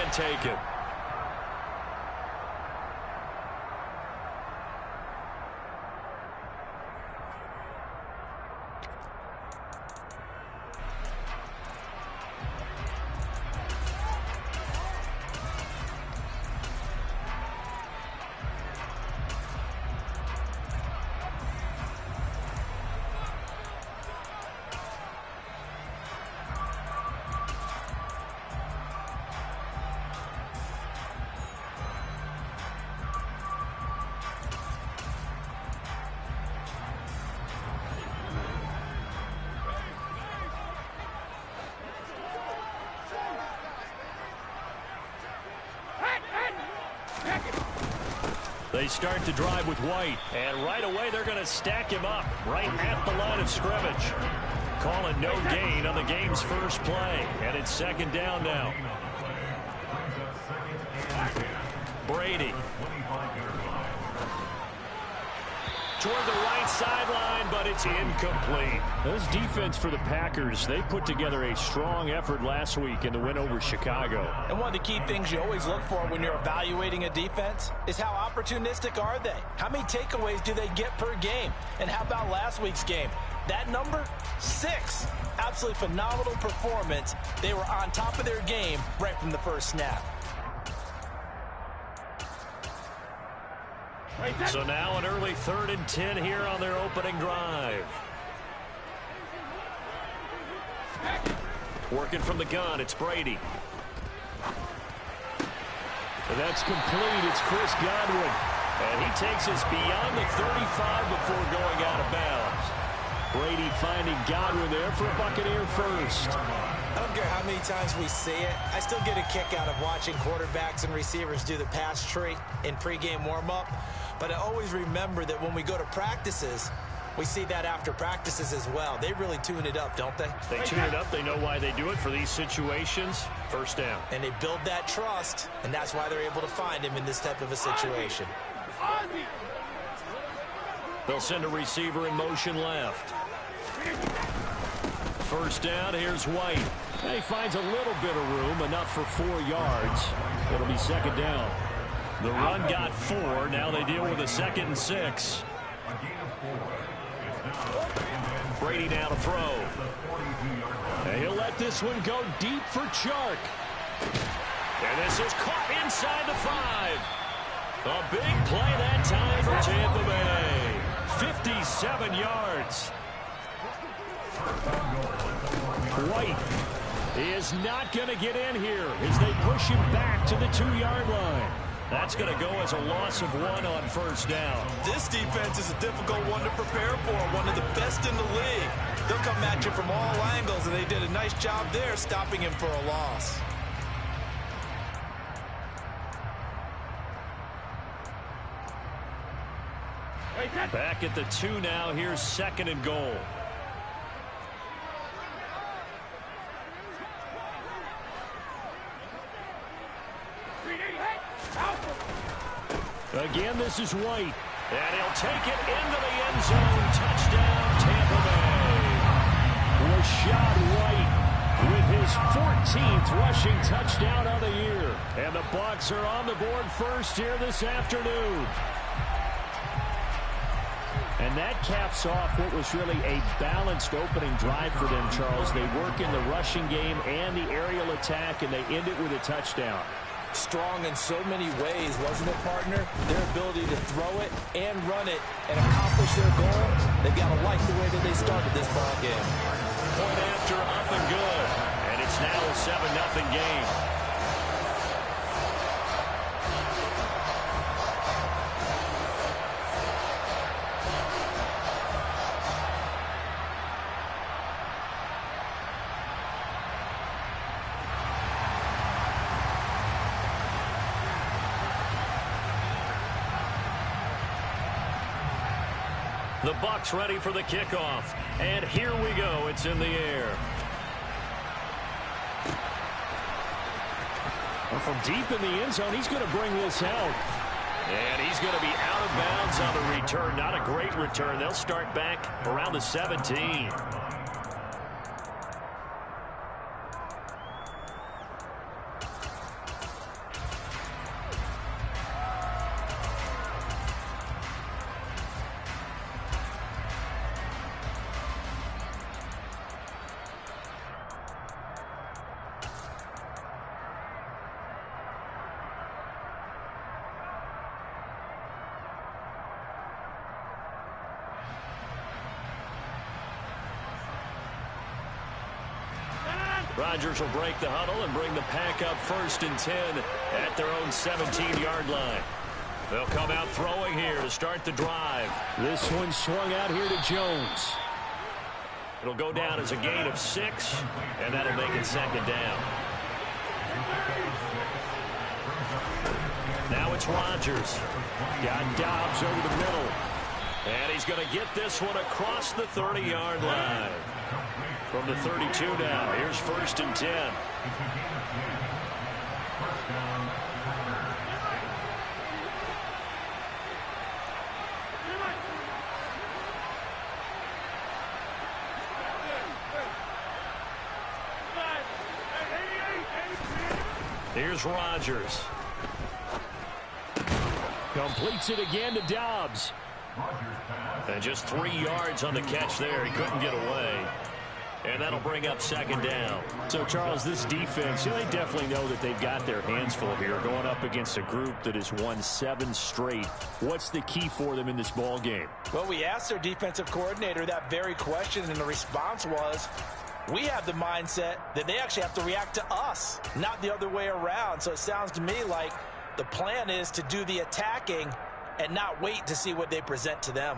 one taken. They start to drive with White, and right away they're going to stack him up right at the line of scrimmage. Calling no gain on the game's first play, and it's second down now. Brady. Toward the right sideline, but it's incomplete. This defense for the Packers, they put together a strong effort last week in the win over Chicago. And one of the key things you always look for when you're evaluating a defense is how opportunistic are they? How many takeaways do they get per game? And how about last week's game? That number, 6. Absolutely phenomenal performance. They were on top of their game right from the first snap. So now an early 3rd and 10 here on their opening drive. Working from the gun, it's Brady. And that's complete. It's Chris Godwin. And he takes us beyond the 35 before going out of bounds. Brady finding Godwin there for a Buccaneer first. I don't care how many times we see it. I still get a kick out of watching quarterbacks and receivers do the pass tree in pregame warm-up. But I always remember that when we go to practices, we see that after practices as well. They really tune it up, don't they? They tune it up. They know why they do it for these situations. First down. And they build that trust, and that's why they're able to find him in this type of a situation. They'll send a receiver in motion left. First down, here's White. And he finds a little bit of room, enough for 4 yards. It'll be second down. The run got 4. Now they deal with a 2nd and 6. Brady now to throw. And he'll let this one go deep for Chark. And this is caught inside the 5. A big play that time for Tampa Bay. 57 yards. White is not going to get in here as they push him back to the 2-yard line. That's going to go as a loss of 1 on first down. This defense is a difficult one to prepare for, one of the best in the league. They'll come at you from all angles, and they did a nice job there stopping him for a loss. Back at the 2 now. Here's 2nd and goal. Again, this is White. And he'll take it into the end zone. Touchdown, Tampa Bay. Rashad White with his 14th rushing touchdown of the year. And the Bucs are on the board first here this afternoon. And that caps off what was really a balanced opening drive for them, Charles. They work in the rushing game and the aerial attack, and they end it with a touchdown. Strong in so many ways, wasn't it, partner? Their ability to throw it and run it and accomplish their goal, they've got to like the way that they started this ball game. Point after, up and good. And it's now a 7-0 game. The Bucs ready for the kickoff. And here we go. It's in the air. Well, from deep in the end zone, he's going to bring this out. And he's going to be out of bounds on the return. Not a great return. They'll start back around the 17. Rodgers will break the huddle and bring the pack up 1st and 10 at their own 17-yard line. They'll come out throwing here to start the drive. This one swung out here to Jones. It'll go down as a gain of 6, and that'll make it 2nd down. Now it's Rodgers. Got Dobbs over the middle. And he's going to get this one across the 30-yard line. From the 32 now, here's 1st and 10. Here's Rodgers. Completes it again to Dobbs. And just 3 yards on the catch there. He couldn't get away. And that'll bring up 2nd down. So, Charles, this defense, they definitely know that they've got their hands full here going up against a group that has won 7 straight. What's the key for them in this ball game? Well, we asked their defensive coordinator that very question, and the response was, we have the mindset that they actually have to react to us, not the other way around. So it sounds to me like the plan is to do the attacking and not wait to see what they present to them.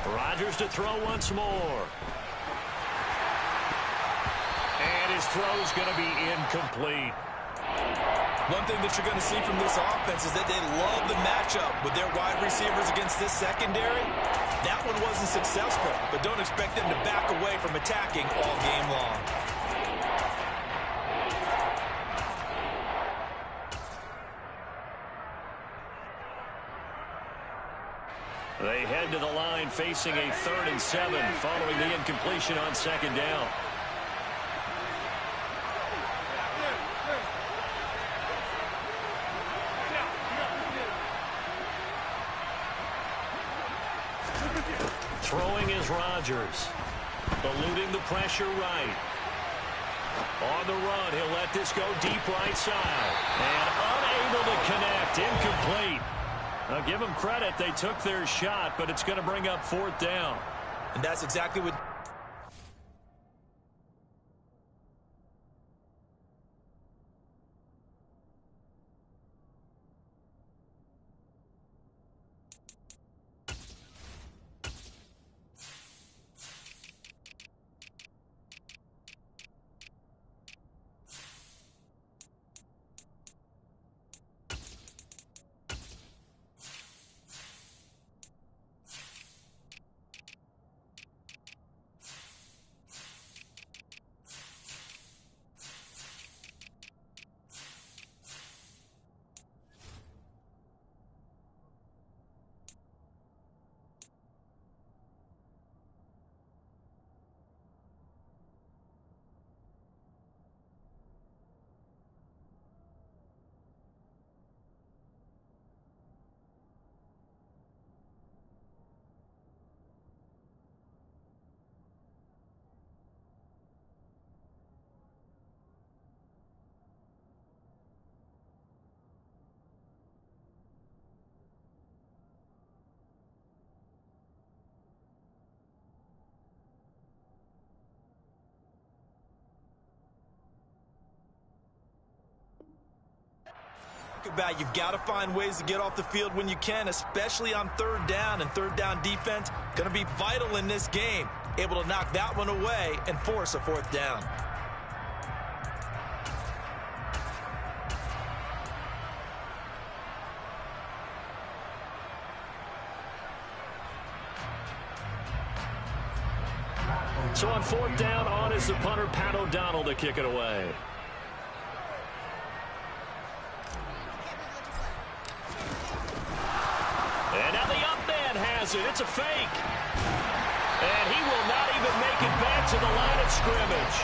Rodgers to throw once more. And his throw's going to be incomplete. One thing that you're going to see from this offense is that they love the matchup with their wide receivers against this secondary. That one wasn't successful, but don't expect them to back away from attacking all game long. They head to the line facing a 3rd and 7 following the incompletion on 2nd down. Throwing is Rodgers. Eluding the pressure right. On the run, he'll let this go deep right side. And unable to connect. Incomplete. Now, give them credit. They took their shot, but it's going to bring up 4th down. And that's exactly what... About you've got to find ways to get off the field when you can, especially on 3rd down, and 3rd down defense going to be vital in this game, able to knock that one away and force a 4th down. So on 4th down, on is the punter, Pat O'Donnell, to kick it away. And now the up man has it. It's a fake. And he will not even make it back to the line of scrimmage.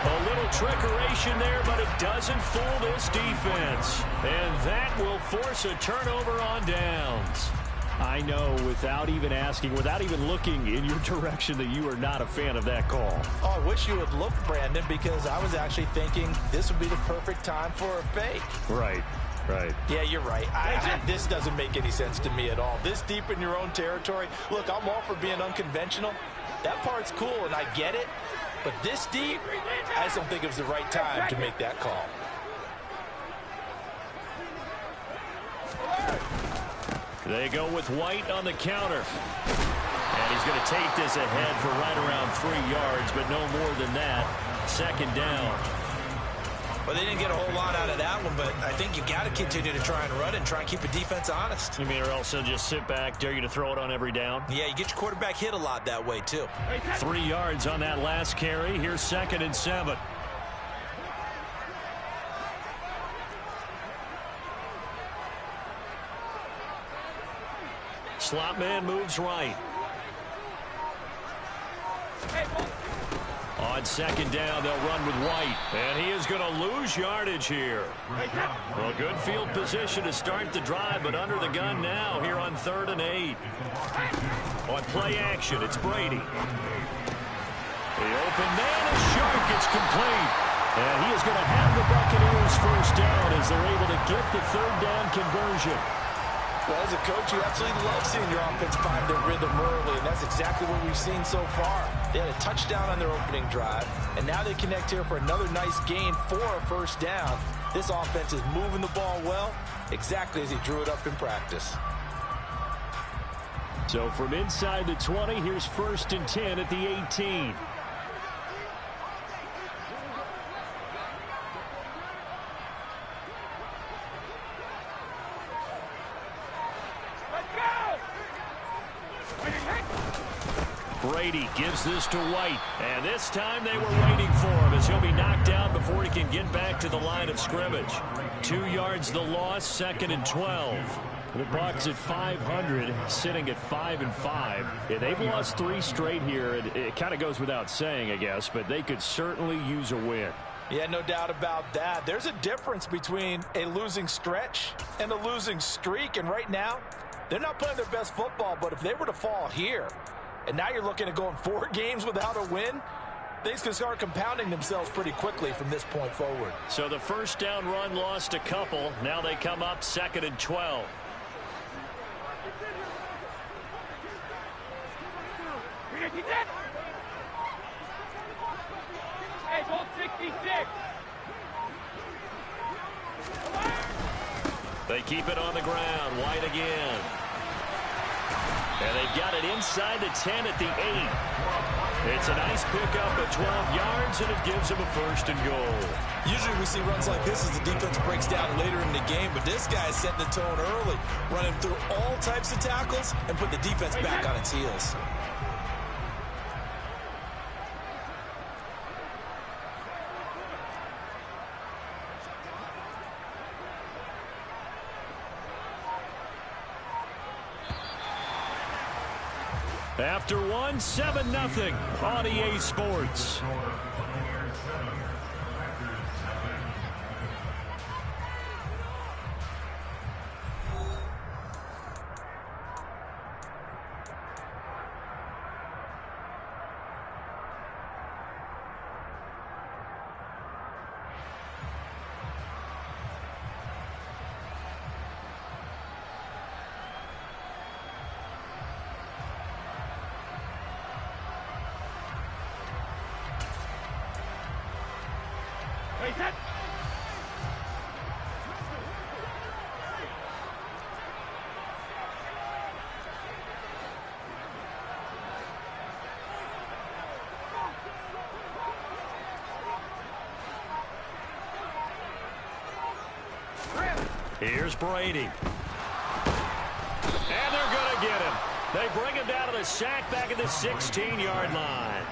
A little trickeration there, but it doesn't fool this defense. And that will force a turnover on downs. I know, without even asking, without even looking in your direction, that you are not a fan of that call. Oh, I wish you would look, Brandon, because I was actually thinking this would be the perfect time for a fake. Right. Yeah, you're right. This doesn't make any sense to me at all. This deep in your own territory. Look, I'm all for being unconventional. That part's cool, and I get it. But this deep, I just don't think it was the right time to make that call. They go with White on the counter. And he's going to take this ahead for right around 3 yards, but no more than that. Second down. Well, they didn't get a whole lot out of that one, but I think you got to continue to try and run and try and keep the defense honest. You mean, or else they'll just sit back, dare you to throw it on every down? Yeah, you get your quarterback hit a lot that way, too. 3 yards on that last carry. Here's 2nd and 7. Slot man moves right. On 2nd down, they'll run with White. And he is going to lose yardage here. Well, good field position to start the drive, but under the gun now here on 3rd and 8. On play action, it's Brady. The open man is short. It's complete. And he is going to have the Buccaneers first down as they're able to get the 3rd down conversion. Well, as a coach, you absolutely love seeing your offense find their rhythm early, and that's exactly what we've seen so far. They had a touchdown on their opening drive, and now they connect here for another nice gain for a first down. This offense is moving the ball well, exactly as he drew it up in practice. So from inside the 20, here's 1st and 10 at the 18. Brady gives this to White, and this time they were waiting for him as he'll be knocked out before he can get back to the line of scrimmage. 2 yards the loss, 2nd and 12. The Bucs at 500, sitting at 5-5. Yeah, they've lost 3 straight here. It kind of goes without saying, I guess, but they could certainly use a win. Yeah, no doubt about that. There's a difference between a losing stretch and a losing streak, and right now, they're not playing their best football, but if they were to fall here, and now you're looking at going 4 games without a win, things can start compounding themselves pretty quickly from this point forward. So the first down run lost a couple. Now they come up 2nd and 12. They keep it on the ground. White again. And they've got it inside the 10 at the 8. It's a nice pickup of 12 yards, and it gives them a 1st and goal. Usually we see runs like this as the defense breaks down later in the game, but this guy is setting the tone early, running through all types of tackles and put the defense back on its heels. After one, 7-0 on EA Sports. Here's Brady. And they're going to get him. They bring him down to the sack back at the 16-yard line.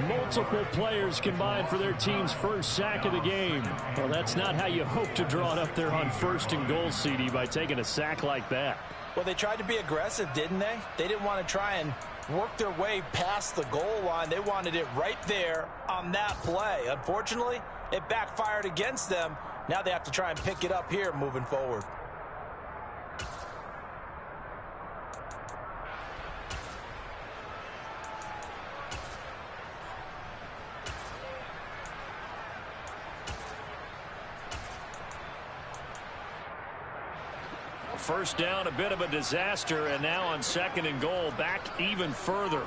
Multiple players combined for their team's first sack of the game. Well, that's not how you hope to draw it up there on 1st and goal, CD, by taking a sack like that. Well, they tried to be aggressive, didn't they? They didn't want to try and work their way past the goal line. They wanted it right there on that play. Unfortunately, it backfired against them. Now they have to try and pick it up here moving forward. first down, a bit of a disaster, and now on 2nd and goal, back even further.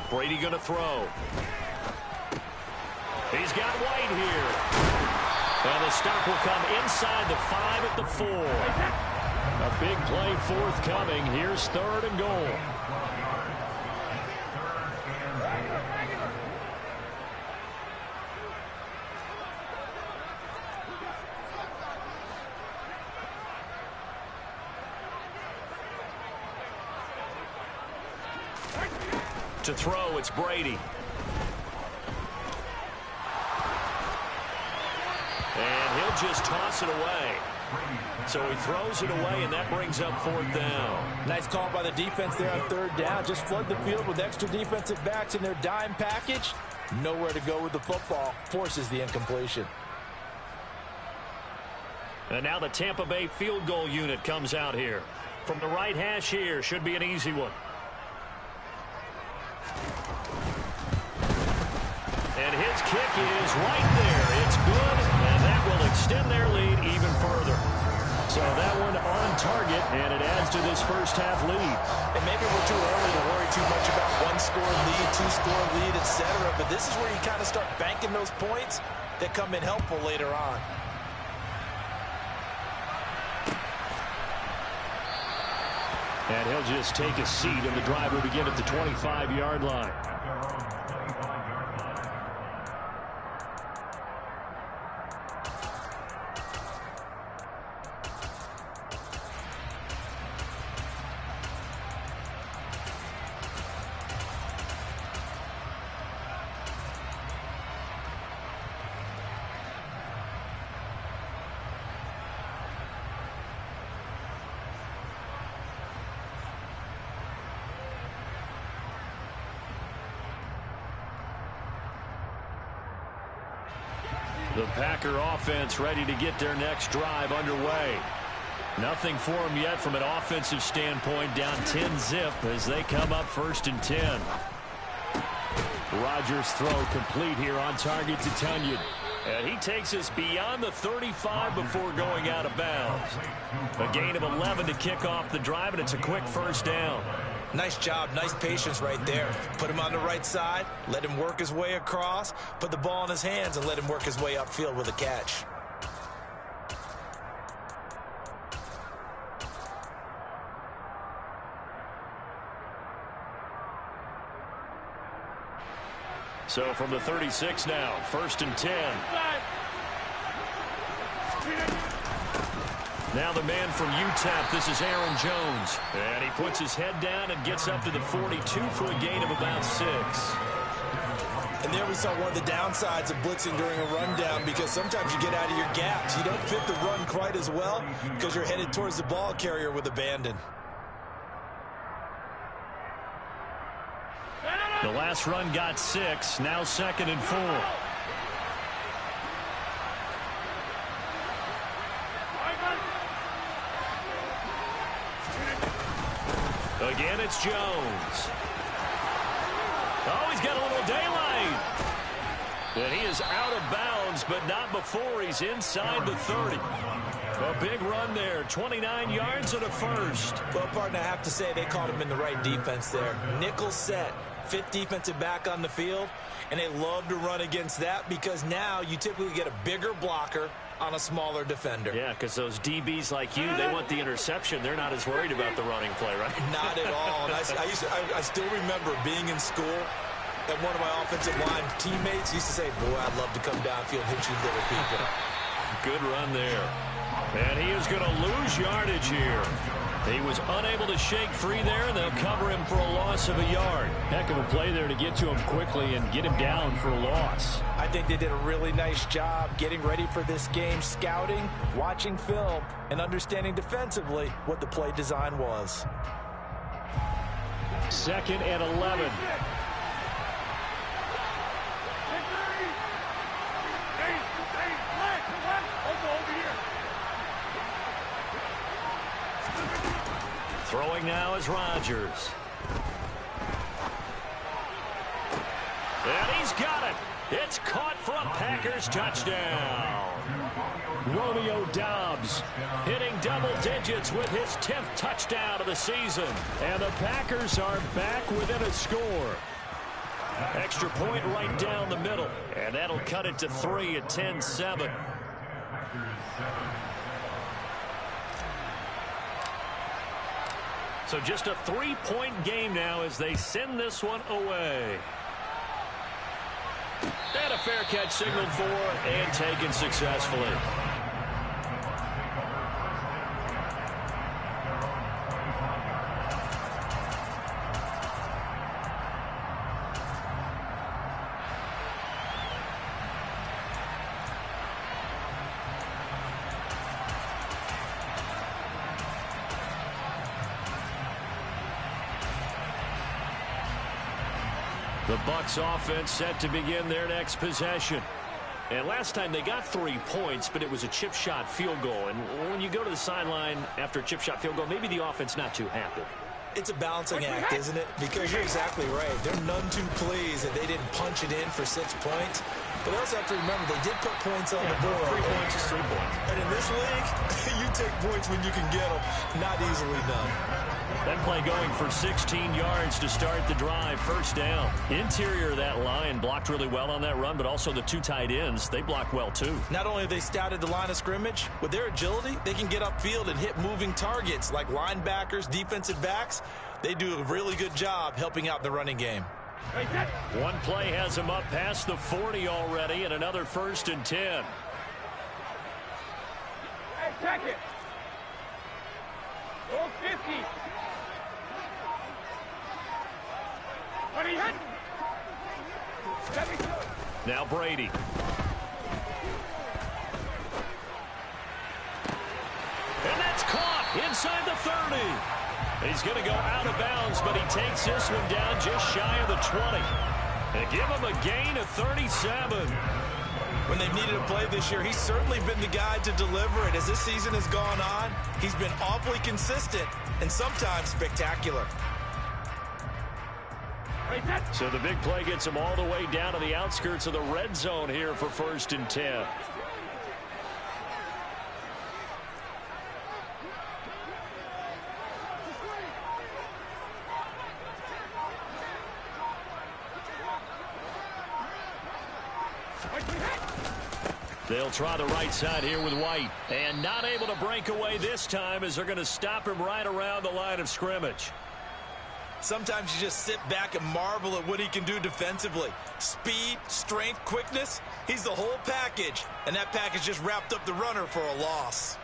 Brady going to throw. He's got White here. And the stop will come inside the 5 at the 4. A big play forthcoming. Here's 3rd and goal. To throw, it's Brady. And he'll just toss it away. So he throws it away, and that brings up 4th down. Nice call by the defense there on 3rd down. Just flood the field with extra defensive backs in their dime package. Nowhere to go with the football. Forces the incompletion. And now the Tampa Bay field goal unit comes out here. From the right hash here, should be an easy one. And his kick is right there. It's good, and that will extend their lead even further. So that one on target, and it adds to this first half lead. And maybe we're too early to worry too much about 1-score lead, 2-score lead, etc. But this is where you kind of start banking those points that come in helpful later on. And he'll just take a seat, and the drive will begin at the 25-yard line. The Packer offense ready to get their next drive underway. Nothing for them yet from an offensive standpoint, down 10-zip as they come up 1st and 10. Rodgers' throw complete here on target to Tunyon. And he takes us beyond the 35 before going out of bounds. A gain of 11 to kick off the drive, and it's a quick 1st down. Nice job, nice patience right there. Put him on the right side, let him work his way across, put the ball in his hands, and let him work his way upfield with a catch. So from the 36 now, 1st and 10. Now the man from UTEP, this is Aaron Jones. And he puts his head down and gets up to the 42 for a gain of about 6. And there we saw one of the downsides of blitzing during a rundown, because sometimes you get out of your gaps. You don't fit the run quite as well because you're headed towards the ball carrier with abandon. The last run got 6, now 2nd and 4. Again, it's Jones. Oh, he's got a little daylight. And he is out of bounds, but not before he's inside the 30. A big run there, 29 yards and a 1st. Well, partner, I have to say they called him in the right defense there. Nickel set, 5th defensive back on the field, and they love to run against that because now you typically get a bigger blocker on a smaller defender. Yeah, because those DBs like you, they want the interception. They're not as worried about the running play, right? Not at all. And I still remember being in school, and one of my offensive line teammates used to say, boy, I'd love to come downfield and hit you little people. Good run there. And he is going to lose yardage here. He was unable to shake free there, and they'll cover him for a loss of a yard. Heck of a play there to get to him quickly and get him down for a loss. I think they did a really nice job getting ready for this game, scouting, watching film, and understanding defensively what the play design was. 2nd and 11. Throwing now is Rodgers. And he's got it. It's caught for a Packers touchdown. Romeo Doubs hitting double digits with his 10th touchdown of the season. And the Packers are back within a score. Extra point right down the middle. And that'll cut it to 3 at 10-7. So just a 3-point game now as they send this one away. And a fair catch signaled for and taken successfully. The Bucs offense set to begin their next possession. And last time they got 3 points, but it was a chip shot field goal. And when you go to the sideline after a chip shot field goal, maybe the offense not too happy. It's a balancing act, isn't it? Because you're exactly right. They're none too pleased that they didn't punch it in for 6 points. But they also have to remember they did put points on the board. 3 points is 3 points. And in this league, you take points when you can get them. Not easily done. That play going for 16 yards to start the drive. First down. Interior of that line blocked really well on that run, but also the 2 tight ends, they blocked well too. Not only have they scouted the line of scrimmage, with their agility, they can get upfield and hit moving targets like linebackers, defensive backs. They do a really good job helping out the running game. One play has them up past the 40 already, and another 1st and 10. Hey, check it. Go 50. Now Brady. And that's caught inside the 30. He's going to go out of bounds, but he takes this one down just shy of the 20. And give him a gain of 37. When they've needed a play this year, he's certainly been the guy to deliver it. As this season has gone on, he's been awfully consistent and sometimes spectacular. So the big play gets him all the way down to the outskirts of the red zone here for 1st and 10. They'll try the right side here with White. And not able to break away this time as they're going to stop him right around the line of scrimmage. Sometimes you just sit back and marvel at what he can do defensively. Speed, strength, quickness. He's the whole package. And that package just wrapped up the runner for a loss.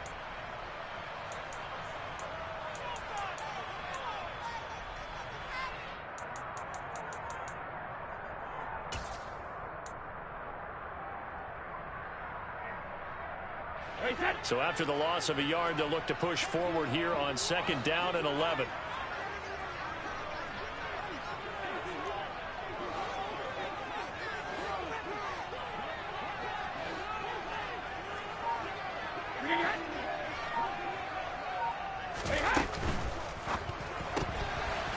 So after the loss of a yard, they'll look to push forward here on 2nd down and 11.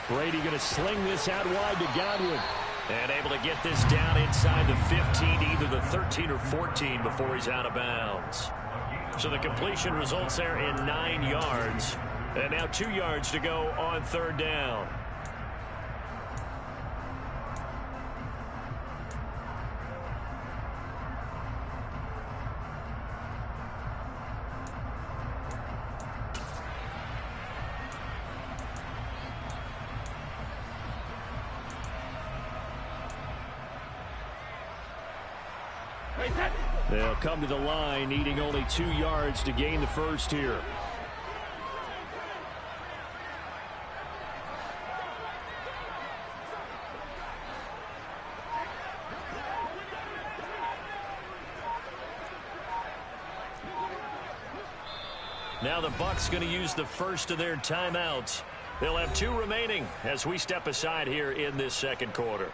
Brady going to sling this out wide to Godwin. And able to get this down inside the 15, either the 13 or 14 before he's out of bounds. So the completion results there in 9 yards. And now 2 yards to go on 3rd down. They'll come to the line, needing only 2 yards to gain the first here. Now the Bucs going to use the first of their timeouts. They'll have 2 remaining as we step aside here in this 2nd quarter.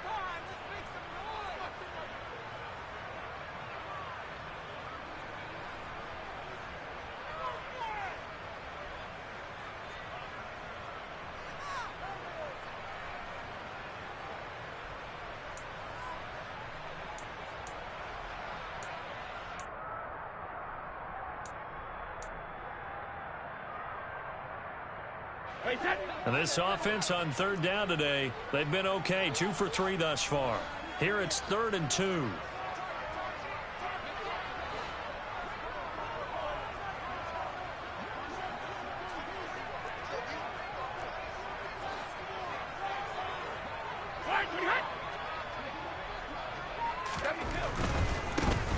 And this offense on third down today, they've been okay. 2 for 3 thus far. Here it's 3rd and 2.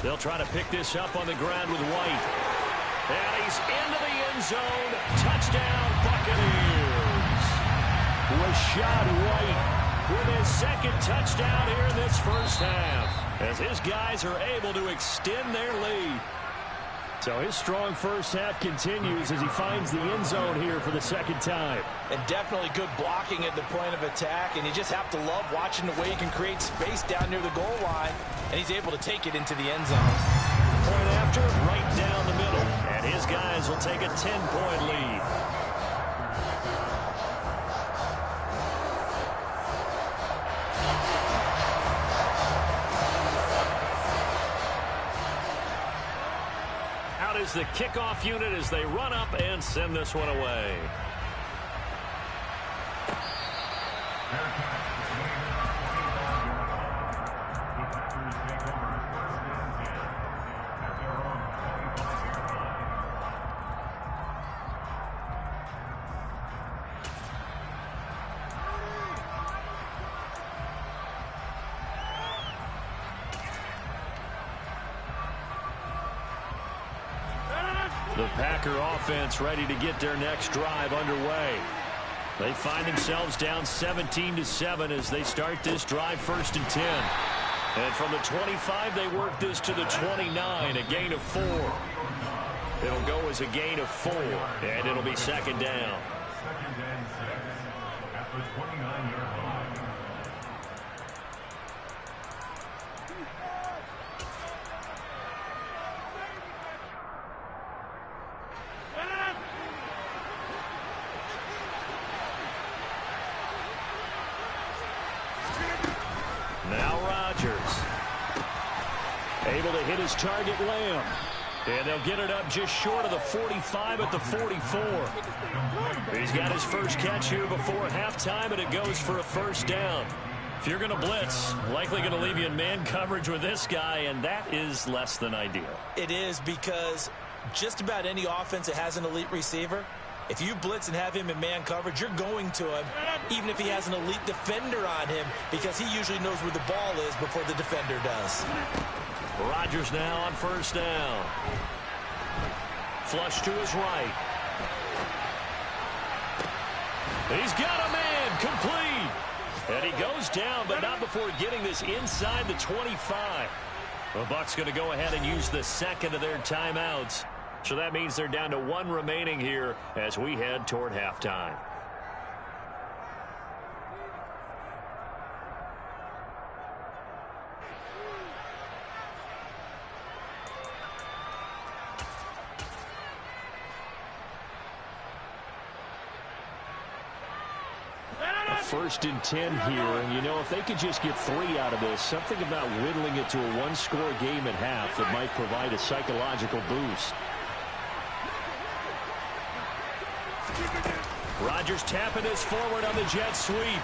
They'll try to pick this up on the ground with White. And he's into the end zone. Touchdown, Buccaneers. Rachaad White with his second touchdown here in this first half, as his guys are able to extend their lead. So his strong first half continues as he finds the end zone here for the second time. And definitely good blocking at the point of attack, and you just have to love watching the way he can create space down near the goal line, and he's able to take it into the end zone. Point after, right down the middle, and his guys will take a 10-point lead. Out is the kickoff unit as they run up and send this one away. The Packer offense ready to get their next drive underway. They find themselves down 17-7 as they start this drive 1st and 10. And from the 25, they work this to the 29, a gain of 4. It'll go as a gain of 4, and it'll be 2nd down. 2nd and 6 at the 29-yard line. Now Rodgers. Able to hit his target, Lamb. And they'll get it up just short of the 45 at the 44. He's got his first catch here before halftime, and it goes for a 1st down. If you're going to blitz, likely going to leave you in man coverage with this guy, and that is less than ideal. It is, because just about any offense that has an elite receiver, if you blitz and have him in man coverage, you're going to him, even if he has an elite defender on him, because he usually knows where the ball is before the defender does. Rodgers now on 1st down. Flush to his right. He's got a man, complete. And he goes down, but not before getting this inside the 25. The Bucs going to go ahead and use the second of their timeouts. So that means they're down to 1 remaining here as we head toward halftime. A 1st and 10 here, and you know, if they could just get 3 out of this, something about whittling it to a 1-score game at half that might provide a psychological boost. Rodgers tapping this forward on the jet sweep.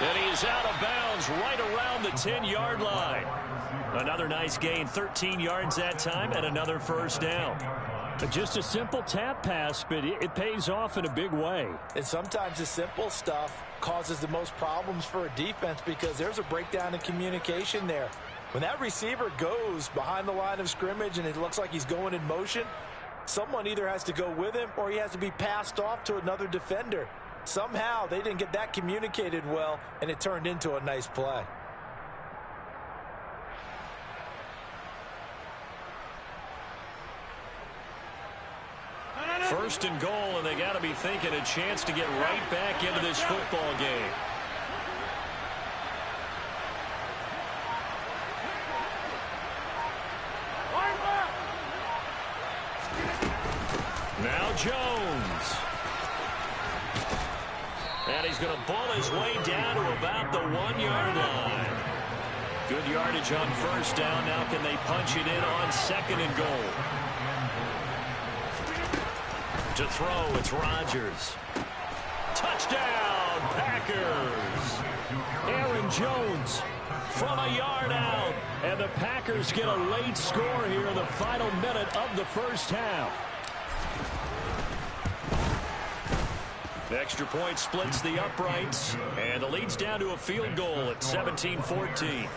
And he is out of bounds right around the 10-yard line. Another nice gain, 13 yards that time, and another 1st down. Just a simple tap pass, but it pays off in a big way. And sometimes the simple stuff causes the most problems for a defense, because there's a breakdown in communication there. When that receiver goes behind the line of scrimmage and it looks like he's going in motion, someone either has to go with him or he has to be passed off to another defender. Somehow they didn't get that communicated well, and it turned into a nice play. First and goal, and they got to be thinking a chance to get right back into this football game. Now Jones. And he's going to ball his way down to about the 1-yard line. Good yardage on 1st down. Now can they punch it in on 2nd and goal? To throw, it's Rodgers. Touchdown, Packers. Aaron Jones from a yard out. And the Packers get a late score here in the final minute of the first half. The extra point splits the uprights. And the lead's down to a field goal at 17-14.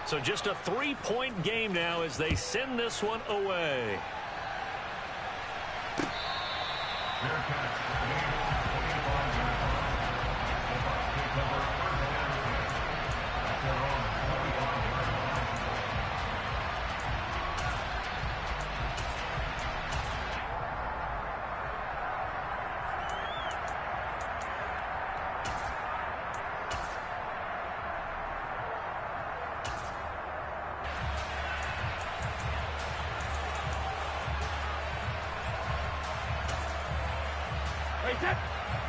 So just a 3-point game now as they send this one away.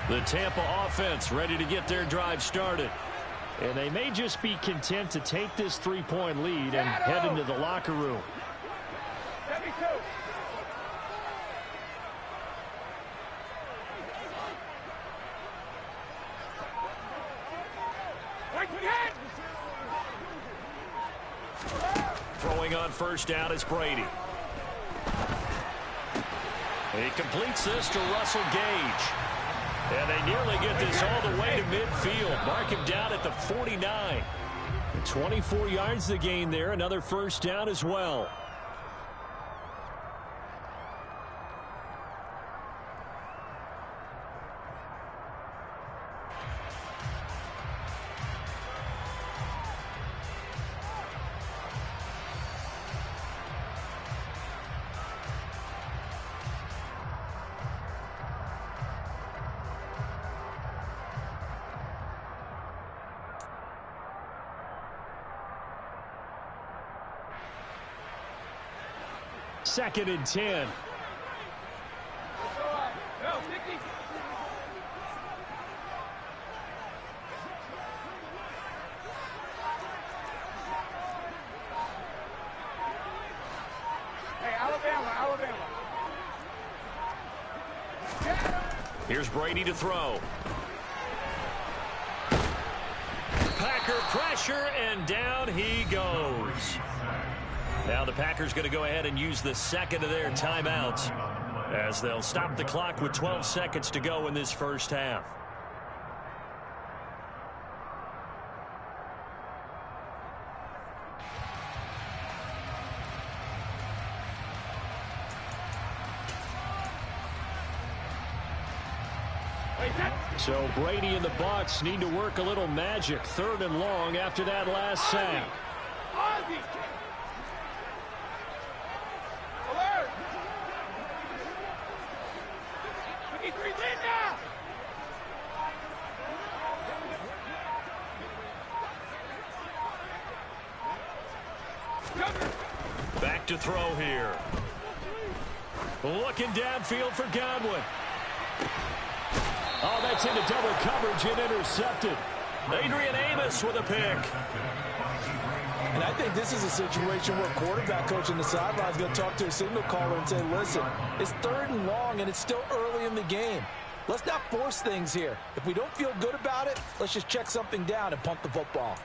The Tampa offense ready to get their drive started. And they may just be content to take this 3-point lead and head into the locker room. Throwing on first down is Brady. He completes this to Russell Gage. And they nearly get this all the way to midfield. Mark him down at the 49. 24 yards to gain there. Another first down as well. Second and 10. Here's Brady to throw. Packer pressure, and down he goes. Now the Packers going to go ahead and use the second of their timeouts as they'll stop the clock with 12 seconds to go in this first half. So Brady and the Bucs need to work a little magic. 3rd and long after that last sack. Back to throw here. Looking downfield for Godwin. Oh, that's into double coverage and intercepted. Adrian Amos with a pick. And I think this is a situation where quarterback coach on the sideline is going to talk to a signal caller and say, listen, it's 3rd and long and it's still early in the game. Let's not force things here. If we don't feel good about it, let's just check something down and punt the football.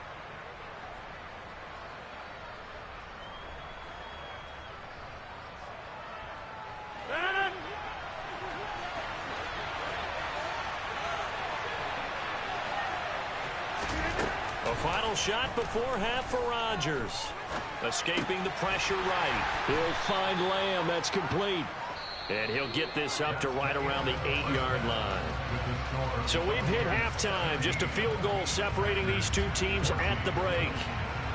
A final shot before half for Rodgers. Escaping the pressure right. He'll find Lamb. That's complete. And he'll get this up to right around the 8-yard line. So we've hit halftime. Just a field goal separating these two teams at the break.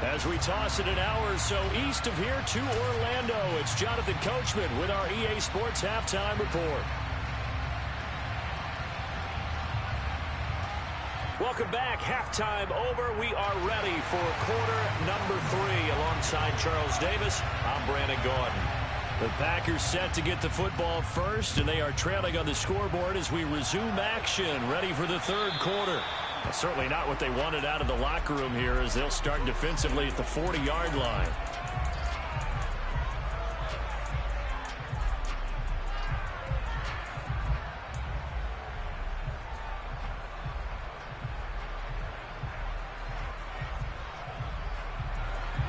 As we toss it an hour or so east of here to Orlando, it's Jonathan Coachman with our EA Sports Halftime Report. Welcome back. Halftime over. We are ready for quarter number 3. Alongside Charles Davis, I'm Brandon Gaudin. The Packers set to get the football first, and they are trailing on the scoreboard as we resume action, ready for the third quarter. Well, certainly not what they wanted out of the locker room here as they'll start defensively at the 40-yard line.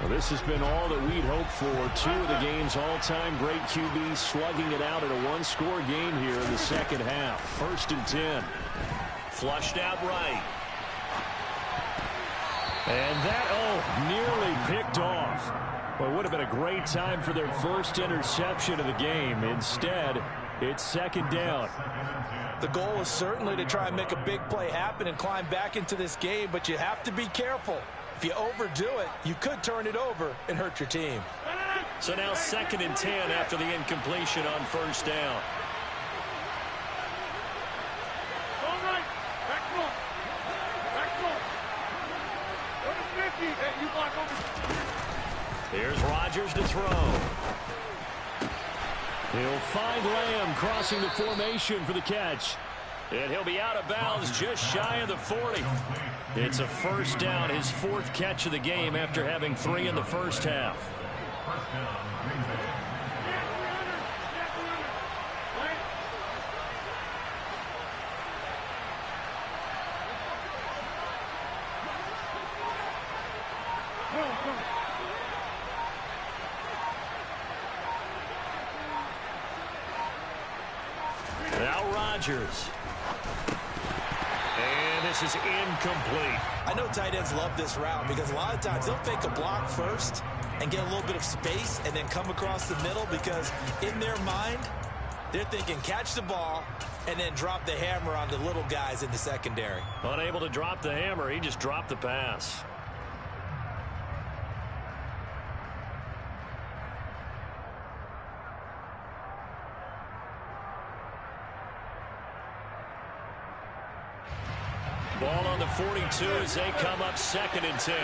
This has been all that we'd hoped for. Two of the game's all-time great QBs slugging it out in a one-score game here in the second half. 1st and 10. Flushed out right. And that, nearly picked off. Well, it would have been a great time for their first interception of the game. Instead, it's second down. The goal is certainly to try and make a big play happen and climb back into this game, but you have to be careful. If you overdo it, you could turn it over and hurt your team. So now 2nd and 10 after the incompletion on first down. All right, back foot. Back foot. Go to 50, and you block over. Here's Rodgers to throw. He'll find Lamb crossing the formation for the catch. And he'll be out of bounds just shy of the 40. It's a first down, his 4th catch of the game after having 3 in the first half. Now Rodgers. And this is incomplete. I know tight ends love this route because a lot of times they'll fake a block first and get a little bit of space and then come across the middle because in their mind, they're thinking catch the ball and then drop the hammer on the little guys in the secondary. Unable to drop the hammer, he just dropped the pass. Ball on the 42 as they come up 2nd and 10.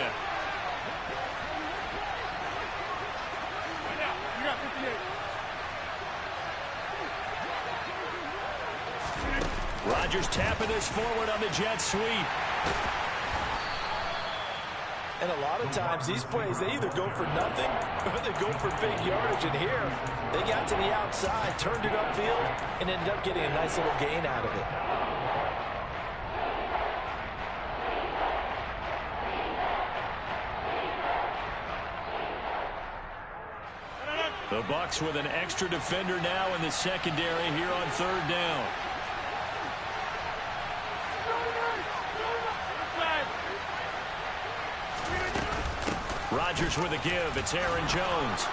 Rodgers tapping this forward on the jet sweep. And a lot of times these plays, they either go for nothing or they go for big yardage. And here, they got to the outside, turned it upfield, and ended up getting a nice little gain out of it. The Bucs with an extra defender now in the secondary here on 3rd down. Rodgers with a give. It's Aaron Jones.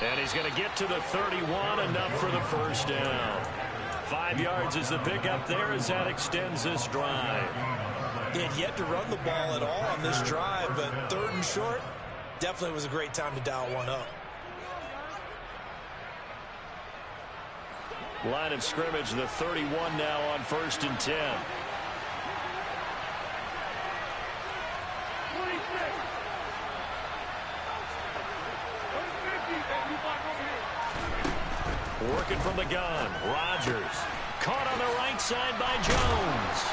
And he's going to get to the 31, enough for the first down. 5 yards is the pickup there as that extends this drive. He had yet to run the ball at all on this drive, but 3rd and short, definitely was a great time to dial one up. Line of scrimmage, the 31 now on 1st and 10. Working from the gun, Rodgers. Caught on the right side by Jones.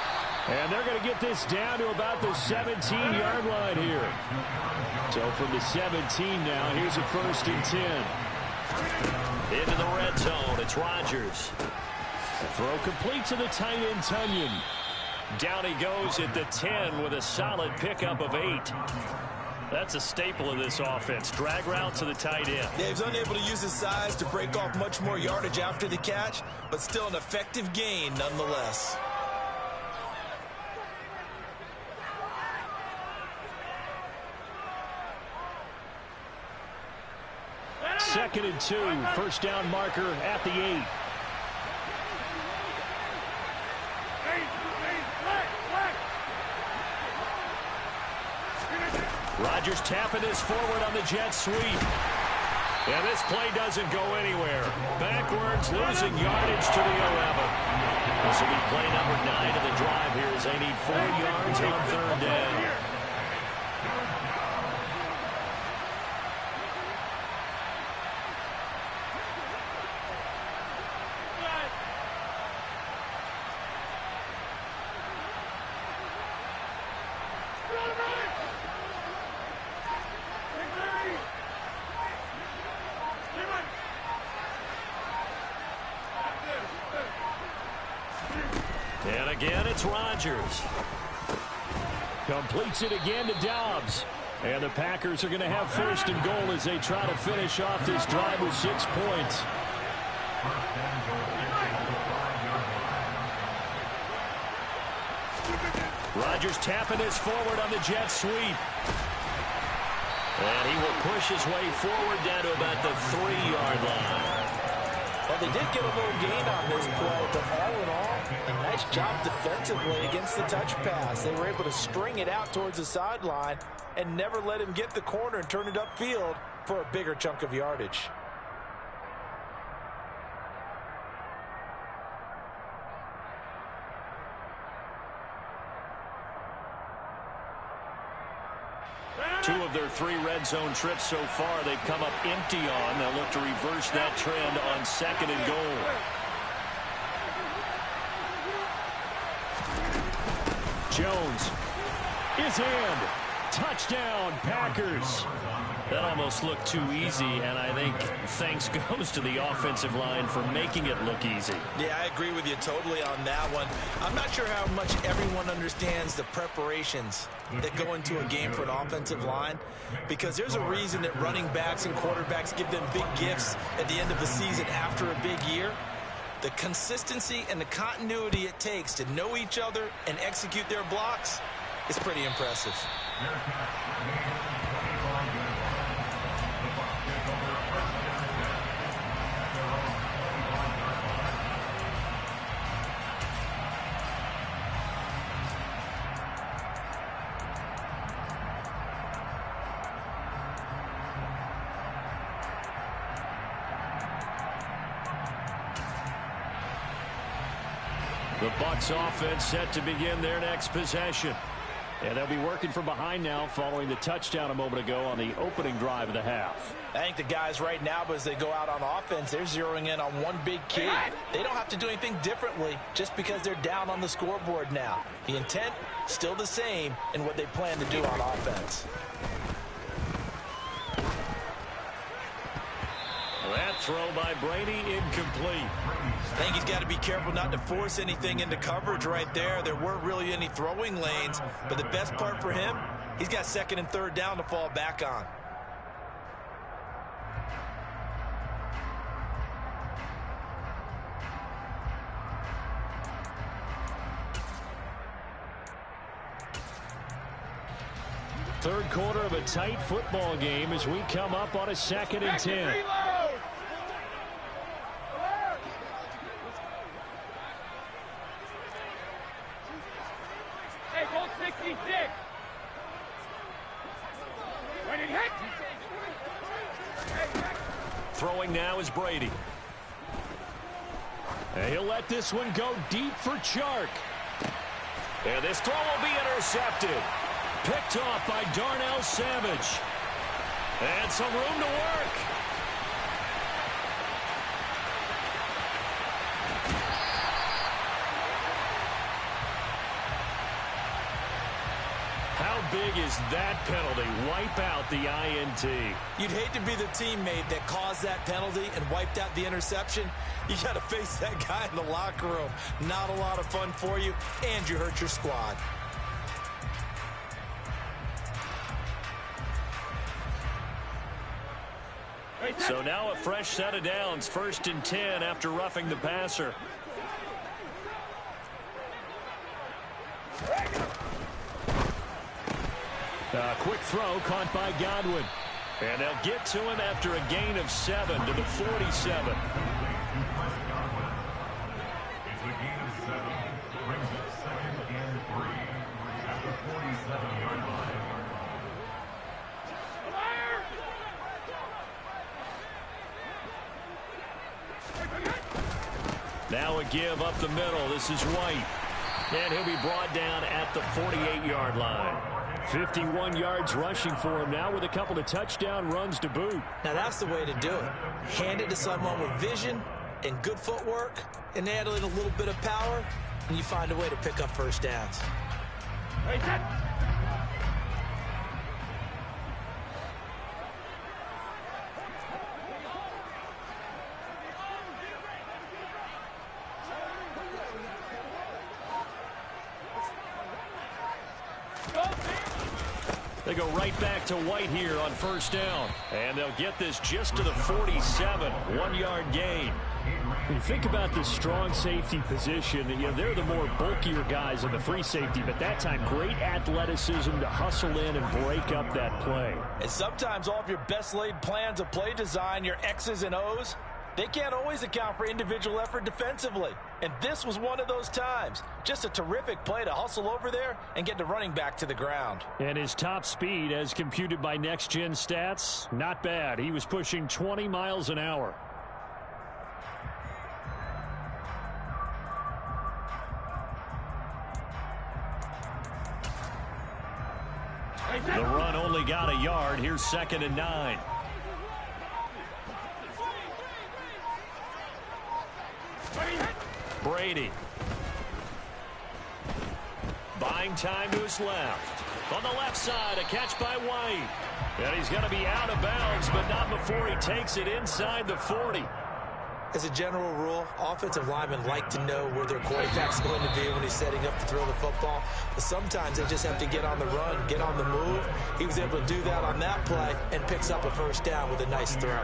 And they're going to get this down to about the 17-yard line here. So from the 17 now, here's a 1st and 10. Into the red zone, it's Rodgers. The throw complete to the tight end, Tonyan. Down he goes at the 10 with a solid pickup of 8. That's a staple of this offense. Drag route to the tight end. Yeah, he was unable to use his size to break off much more yardage after the catch, but still an effective gain nonetheless. 2nd and 2. First down marker at the 8. Rodgers tapping this forward on the jet sweep. And this play doesn't go anywhere. Backwards, losing yardage to the 11. This will be play number 9 of the drive here as they need 4 yards on 3rd down. Again, it's Rodgers. Completes it again to Dobbs. And the Packers are going to have first and goal as they try to finish off this drive with 6 points. Rodgers tapping this forward on the jet sweep. And he will push his way forward down to about the 3-yard line. Well, they did get a little gain on this play, but all in all, a nice job defensively against the touch pass. They were able to string it out towards the sideline and never let him get the corner and turn it upfield for a bigger chunk of yardage. Two of their 3 red zone trips so far they've come up empty on. They'll look to reverse that trend on 2nd and goal. Jones is in. Touchdown, Packers. That almost looked too easy, and I think thanks goes to the offensive line for making it look easy. Yeah, I agree with you totally on that one. I'm not sure how much everyone understands the preparations that go into a game for an offensive line, because there's a reason that running backs and quarterbacks give them big gifts at the end of the season after a big year. The consistency and the continuity it takes to know each other and execute their blocks is pretty impressive. The Bucs offense set to begin their next possession. And they'll be working from behind now following the touchdown a moment ago on the opening drive of the half. I think the guys right now, as they go out on offense, they're zeroing in on one big key. They don't have to do anything differently just because they're down on the scoreboard now. The intent, still the same in what they plan to do on offense. That throw by Brady incomplete. I think he's got to be careful not to force anything into coverage right there. There weren't really any throwing lanes, but the best part for him, he's got 2nd and 3rd down to fall back on. Third quarter of a tight football game as we come up on a 2nd and 10. Throwing now is Brady. And he'll let this one go deep for Chark. And this throw will be intercepted. Picked off by Darnell Savage. And some room to work. How big is that penalty? Wipe out the INT. You'd hate to be the teammate that caused that penalty and wiped out the interception. You got to face that guy in the locker room. Not a lot of fun for you, and you hurt your squad. So now a fresh set of downs, 1st and 10 after roughing the passer. A quick throw caught by Godwin. And they'll get to him after a gain of 7 to the 47. It's a gain of 7. Brings it 2nd and 3 at the 47-yard line. Now a give up the middle. This is White. And he'll be brought down at the 48-yard line. 51 yards rushing for him now with a couple of touchdown runs to boot. Now that's the way to do it. Hand it to someone with vision and good footwork, and add in a little bit of power, and you find a way to pick up first downs. They go right back to White here on first down. And they'll get this just to the 47. 1-yard gain. When you think about the strong safety position, they're the more bulkier guys in the free safety, but that time great athleticism to hustle in and break up that play. And sometimes all of your best laid plans of play design, your X's and O's, they can't always account for individual effort defensively. And this was one of those times. Just a terrific play to hustle over there and get the running back to the ground. And his top speed, as computed by Next Gen Stats, not bad. He was pushing 20 miles an hour. The run only got a yard. Here's 2nd and 9. Brady. Buying time to his left. On the left side, a catch by White. And he's going to be out of bounds, but not before he takes it inside the 40. As a general rule, offensive linemen like to know where their quarterback's going to be when he's setting up to throw the football. But sometimes they just have to get on the run, get on the move. He was able to do that on that play and picks up a first down with a nice throw.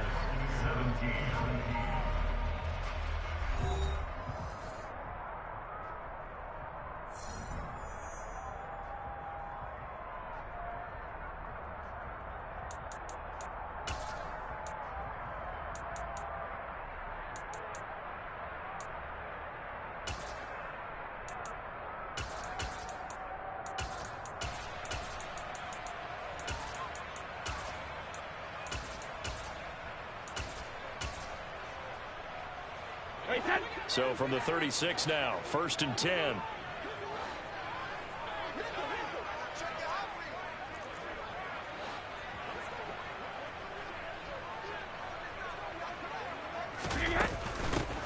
So from the 36 now, 1st and 10.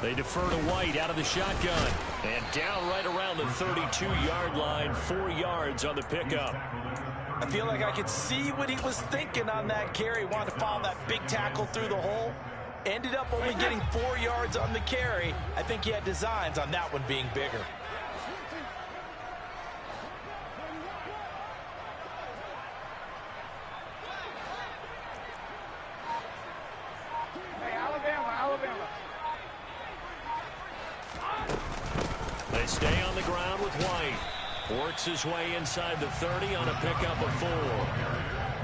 They defer to White out of the shotgun. And down right around the 32-yard line, 4 yards on the pickup. I feel like I could see what he was thinking on that carry. Wanted to follow that big tackle through the hole. Ended up only getting 4 yards on the carry. I think he had designs on that one being bigger. Hey, Alabama. They stay on the ground with White. Works his way inside the 30 on a pickup of 4.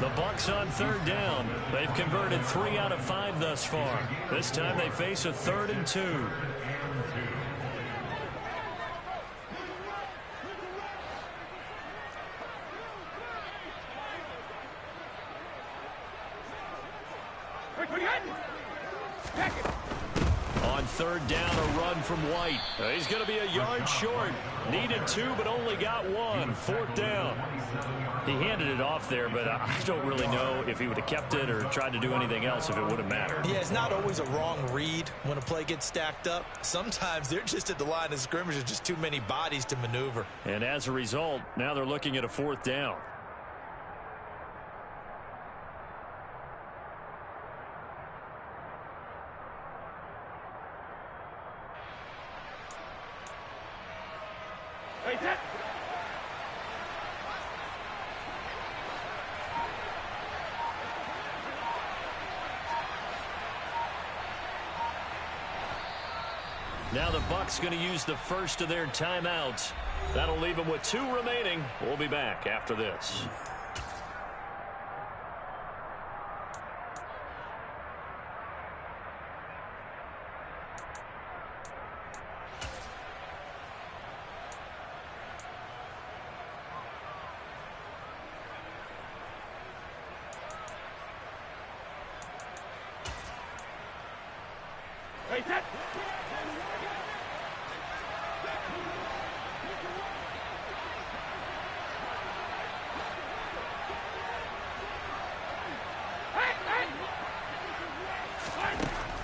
The Bucs on 3rd down. They've converted 3 out of 5 thus far. This time they face a 3rd and 2. On 3rd down, a run from White. He's going to be a yard short. Needed 2, but only got 1. 4th down. He handed it off there, but I don't really know if he would have kept it or tried to do anything else if it would have mattered. Yeah, it's not always a wrong read when a play gets stacked up. Sometimes they're just at the line of scrimmage. There's just too many bodies to maneuver. And as a result, now they're looking at a 4th down. Now the Bucs going to use the first of their timeouts. That'll leave them with 2 remaining. We'll be back after this.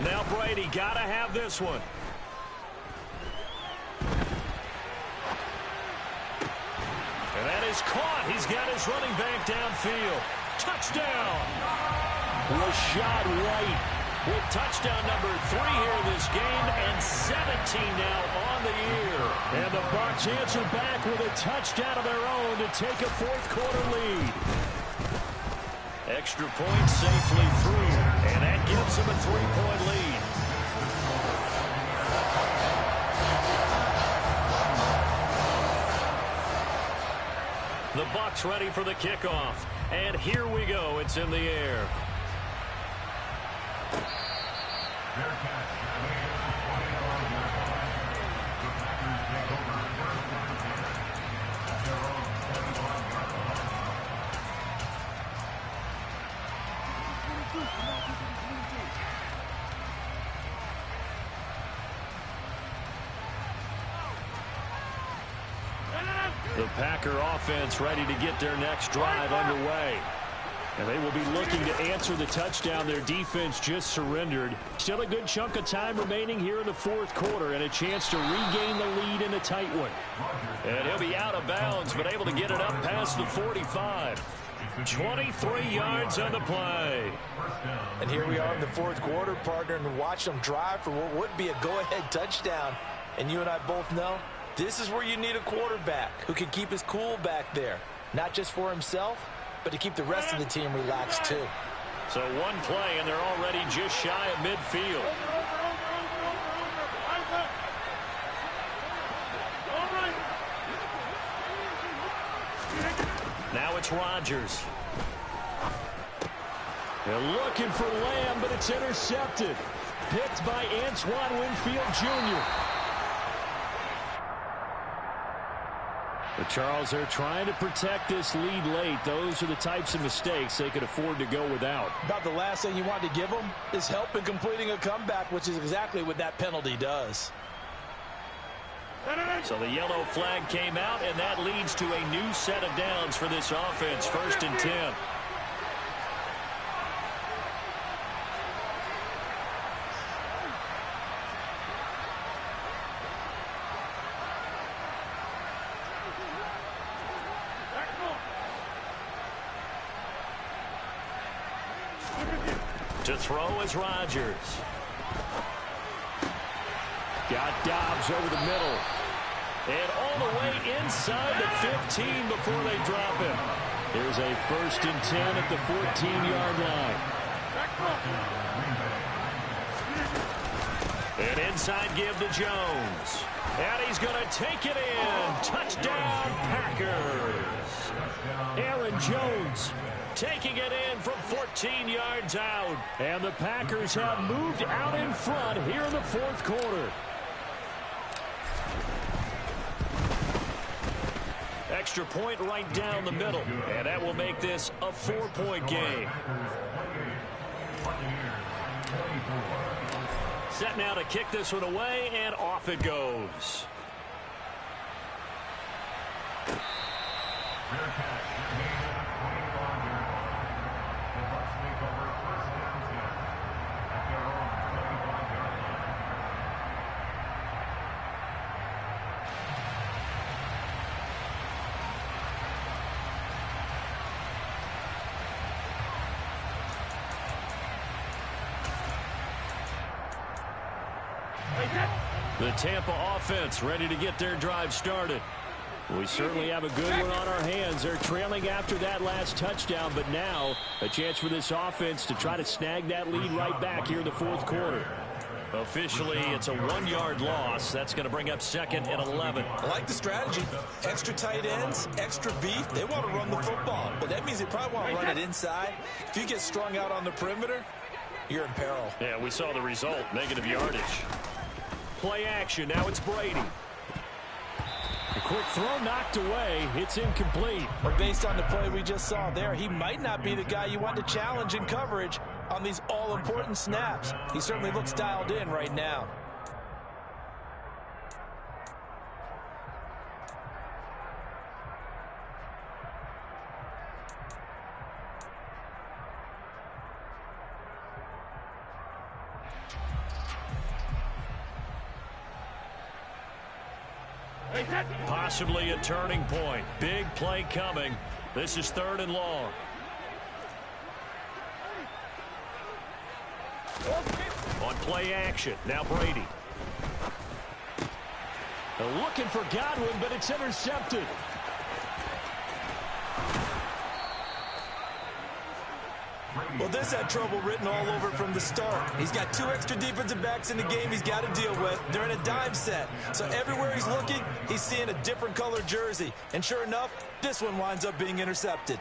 Now Brady got to have this one. And that is caught. He's got his running back downfield. Touchdown. Rachaad White with touchdown number 3 here in this game, and 17 now on the year. And the Bucs answer back with a touchdown of their own to take a 4th quarter lead. Extra point safely through, and that gives them a 3-point lead. The Bucs ready for the kickoff, and here we go. It's in the air. The Packer offense ready to get their next drive underway. And they will be looking to answer the touchdown their defense just surrendered. Still a good chunk of time remaining here in the fourth quarter and a chance to regain the lead in a tight one. And he'll be out of bounds, but able to get it up past the 45. 23 yards on the play. And here we are in the fourth quarter, partner, and watch them drive for what would be a go-ahead touchdown. And you and I both know this is where you need a quarterback who can keep his cool back there, not just for himself, but to keep the rest of the team relaxed too. So one play, and they're already just shy of midfield. Now it's Rodgers. They're looking for Lamb, but it's intercepted. Picked by Antoine Winfield Jr. The Charles are trying to protect this lead late. Those are the types of mistakes they could afford to go without. About the last thing you want to give them is help in completing a comeback, which is exactly what that penalty does. So the yellow flag came out, and that leads to a new set of downs for this offense. 1st and 10. To throw is Rodgers. Got Dobbs over the middle. And all the way inside the 15 before they drop him. Here's a 1st and 10 at the 14-yard line. An inside give to Jones. And he's going to take it in. Touchdown, Packers. Aaron Jones taking it in from 14 yards out. And the Packers have moved out in front here in the fourth quarter. Extra point right down the middle. And that will make this a 4-point game. Set now to kick this one away, and off it goes. The Tampa offense ready to get their drive started. We certainly have a good one on our hands. They're trailing after that last touchdown, but now a chance for this offense to try to snag that lead right back here in the fourth quarter. Officially, it's a 1-yard loss. That's going to bring up 2nd and 11. I like the strategy. Extra tight ends, extra beef. They want to run the football, but that means they probably want to run it inside. If you get strung out on the perimeter, you're in peril. Yeah, we saw the result, negative yardage. Play action. Now it's Brady. A quick throw knocked away. It's incomplete. But based on the play we just saw there, he might not be the guy you want to challenge in coverage on these all-important snaps. He certainly looks dialed in right now. Possibly a turning point. Big play coming. This is 3rd and long. On play action. Now Brady. They're looking for Godwin, but it's intercepted. Well, this had trouble written all over it from the start. He's got 2 extra defensive backs in the game he's got to deal with. They're in a dime set. So everywhere he's looking, he's seeing a different color jersey. And sure enough, this one winds up being intercepted.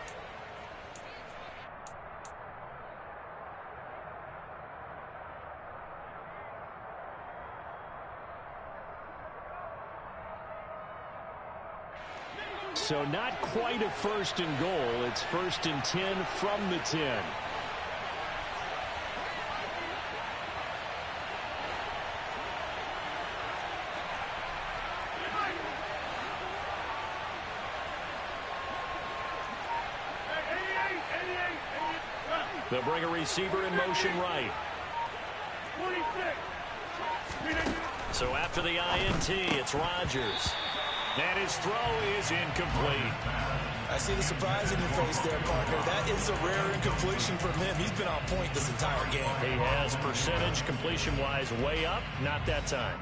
So not quite a 1st and goal. It's 1st and 10 from the 10. They'll bring a receiver in motion right. 26. So after the INT, it's Rodgers. And his throw is incomplete. I see the surprise in your face there, partner. That is a rare incompletion from him. He's been on point this entire game. He has percentage completion-wise way up. Not that time.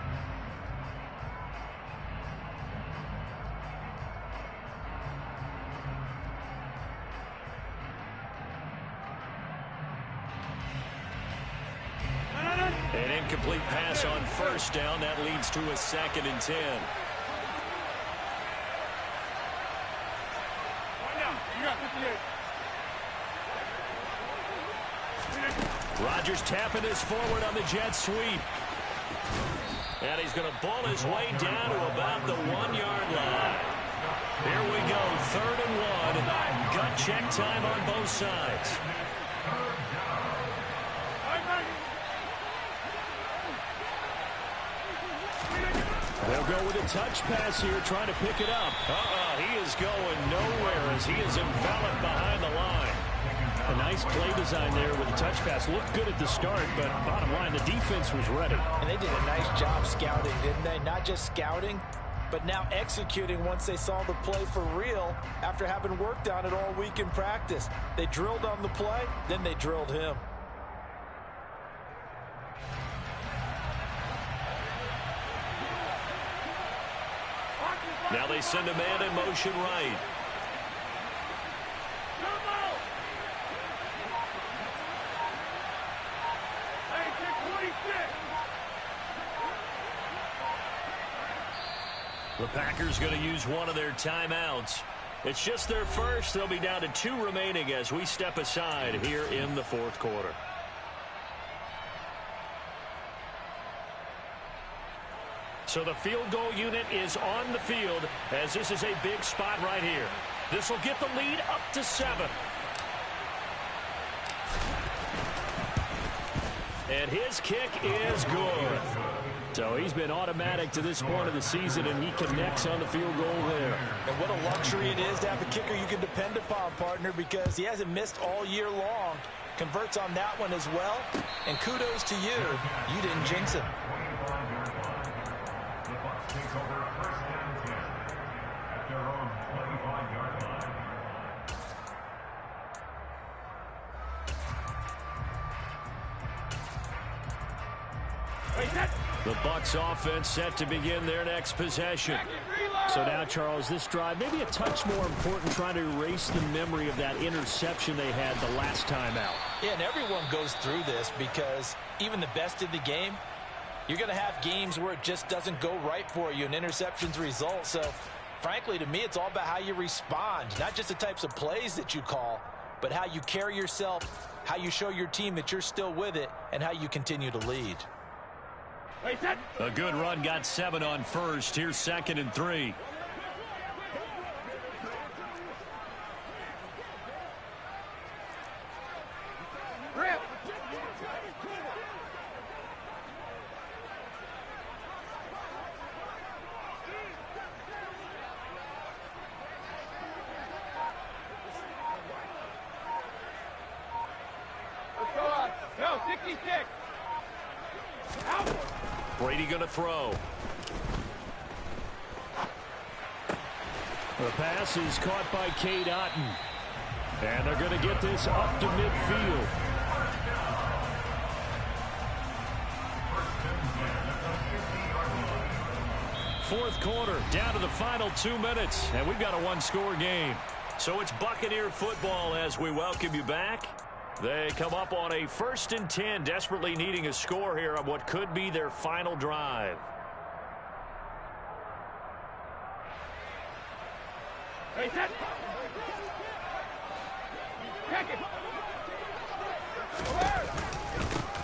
An incomplete pass on 1st down. That leads to a 2nd and 10. Rodgers tapping this forward on the jet sweep. And he's going to ball his way down to about the 1-yard line. Here we go, 3rd and 1. Gut check time on both sides. They'll go with a touch pass here, trying to pick it up. He is going nowhere as he is enveloped behind the line. A nice play design there with a touch pass. Looked good at the start, but bottom line, the defense was ready. And they did a nice job scouting, didn't they? Not just scouting, but now executing once they saw the play for real after having worked on it all week in practice. They drilled on the play, then they drilled him. Now they send a man in motion right. The Packers going to use one of their timeouts. It's just their first. They'll be down to 2 remaining as we step aside here in the 4th quarter. So the field goal unit is on the field as this is a big spot right here. This will get the lead up to 7. And his kick is good. So he's been automatic to this point of the season, and he connects on the field goal there. And what a luxury it is to have a kicker you can depend upon, partner, because he hasn't missed all year long. Converts on that one as well. And kudos to you. You didn't jinx it. The Bucs take over 1st and 10 at their own 25-yard line. The Bucs offense set to begin their next possession. So now, Charles, this drive maybe a touch more important, trying to erase the memory of that interception they had the last time out. Yeah, and everyone goes through this because even the best in the game, you're going to have games where it just doesn't go right for you and interceptions result. So, frankly, to me, it's all about how you respond, not just the types of plays that you call, but how you carry yourself, how you show your team that you're still with it, and how you continue to lead. A good run, got 7 on 1st. Here's 2nd and 3. Brady going to throw. The pass is caught by Cade Otton. And they're going to get this up to midfield. Fourth quarter, down to the final 2 minutes, and we've got a 1-score game. So it's Buccaneer football as we welcome you back. They come up on a 1st and 10, desperately needing a score here on what could be their final drive. Hey, set. Check it.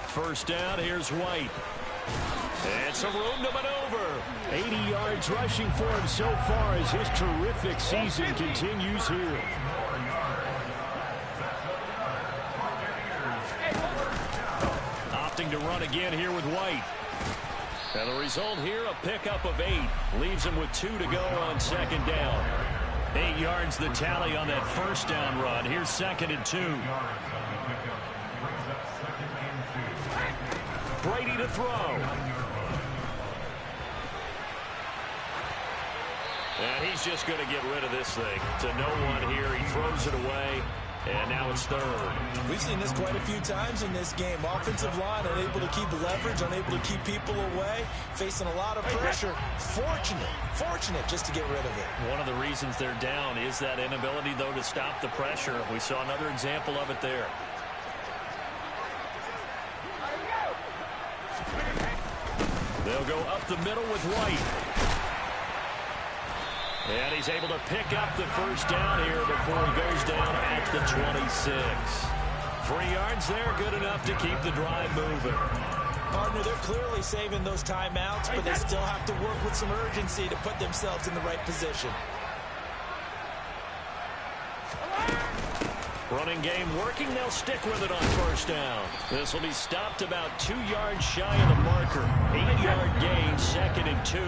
First down, here's White. And some room to maneuver. 80 yards rushing for him so far as his terrific season continues here. Opting to run again here with White. And the result here, a pickup of 8. Leaves him with 2 to go on 2nd down. 8 yards the tally on that 1st down run. Here's 2nd and 2. Brady to throw. And he's just going to get rid of this thing to no one here. He throws it away, and now it's 3rd. We've seen this quite a few times in this game. Offensive line unable to keep leverage, unable to keep people away, facing a lot of pressure. Fortunate just to get rid of it. One of the reasons they're down is that inability, though, to stop the pressure. We saw another example of it there. They'll go up the middle with White. And he's able to pick up the 1st down here before he goes down at the 26. 3 yards there, good enough to keep the drive moving. Partner, they're clearly saving those timeouts, but they still have to work with some urgency to put themselves in the right position. Running game working. They'll stick with it on 1st down. This will be stopped about 2 yards shy of the marker. 8-yard gain, 2nd and 2.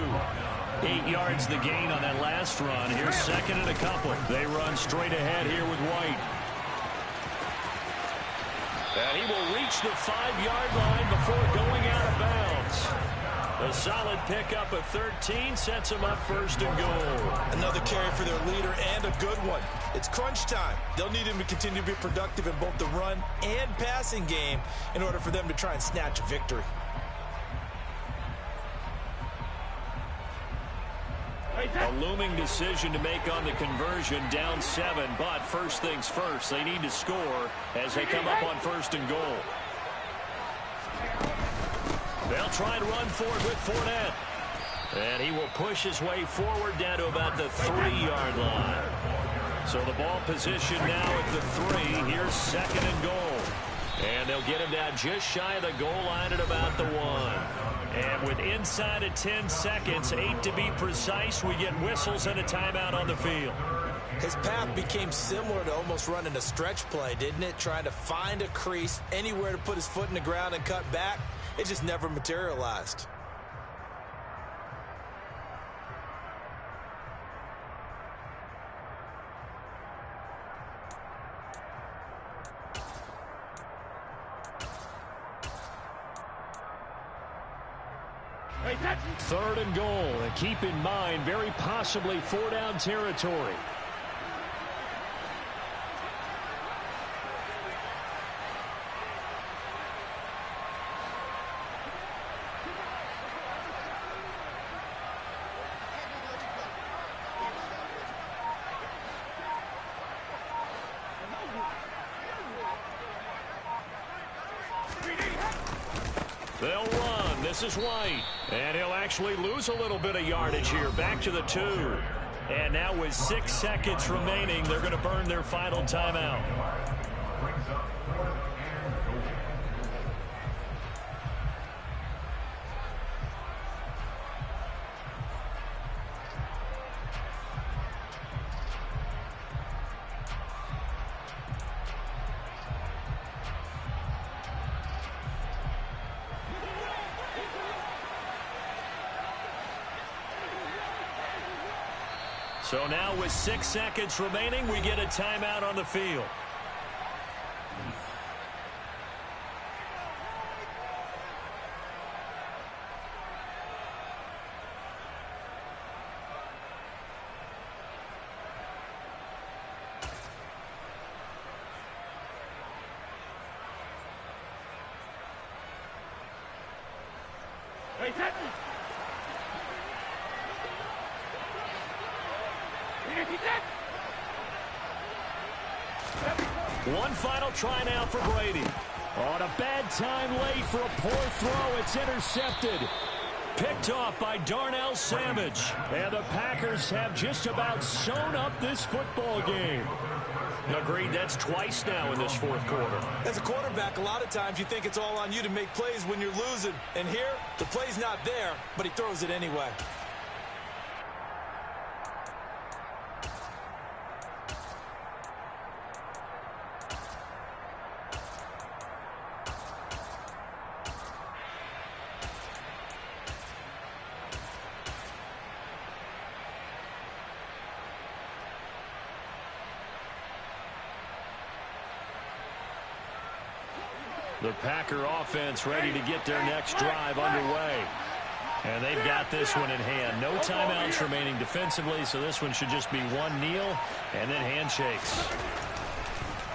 8 yards the gain on that last run. Here's 2nd and a couple. They run straight ahead here with White. And he will reach the 5-yard line before going out of bounds. A solid pickup of 13 sets him up 1st and goal. Another carry for their leader and a good one. It's crunch time. They'll need him to continue to be productive in both the run and passing game in order for them to try and snatch a victory. A looming decision to make on the conversion, down 7, but first things first, they need to score as they come up on 1st and goal. They'll try and run forward with Fournette. And he will push his way forward down to about the 3-yard line. So the ball position now at the 3. Here's 2nd and goal. And they'll get him down just shy of the goal line at about the 1. And with inside of 10 seconds, 8 to be precise, we get whistles and a timeout on the field. His path became similar to almost running a stretch play, didn't it? Trying to find a crease, anywhere to put his foot in the ground and cut back. It just never materialized. Third and goal, and keep in mind, very possibly 4-down territory. They'll run. This is White. And he'll actually lose a little bit of yardage here. Back to the 2. And now with 6 seconds remaining, they're going to burn their final timeout. So now with 6 seconds remaining, we get a timeout on the field. One final try now for Brady. On a bad time late for a poor throw. It's intercepted. Picked off by Darnell Savage. And the Packers have just about sewn up this football game. Agreed, that's twice now in this fourth quarter. As a quarterback, a lot of times you think it's all on you to make plays when you're losing. And here, the play's not there, but he throws it anyway. The Packer offense ready to get their next drive underway. And they've got this one in hand. No timeouts remaining defensively, so this one should just be one kneel and then handshakes.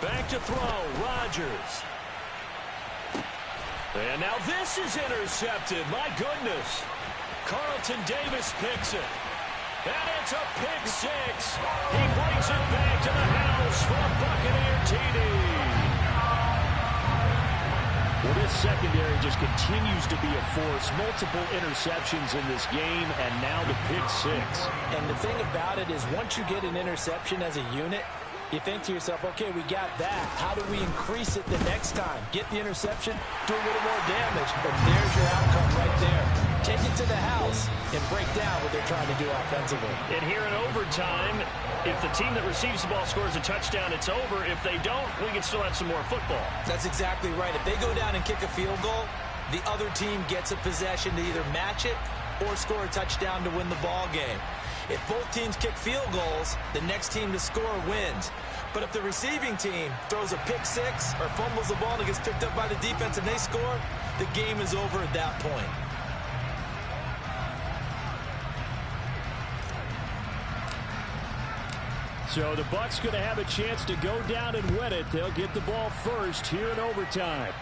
Back to throw, Rodgers. And now this is intercepted. My goodness. Carlton Davis picks it. And it's a pick six. He brings it back to the house for a Buccaneer TD. Well, this secondary just continues to be a force. Multiple interceptions in this game, and now the pick six. And the thing about it is once you get an interception as a unit, you think to yourself, okay, we got that. How do we increase it the next time? Get the interception, do a little more damage, but there's your outcome right there. Take it to the house and break down what they're trying to do offensively. And here in overtime, if the team that receives the ball scores a touchdown, it's over. If they don't, we can still have some more football. That's exactly right. If they go down and kick a field goal, the other team gets a possession to either match it or score a touchdown to win the ball game. If both teams kick field goals, the next team to score wins. But if the receiving team throws a pick six or fumbles the ball and it gets picked up by the defense and they score, the game is over at that point. So the Bucs going to have a chance to go down and win it. They'll get the ball first here in overtime.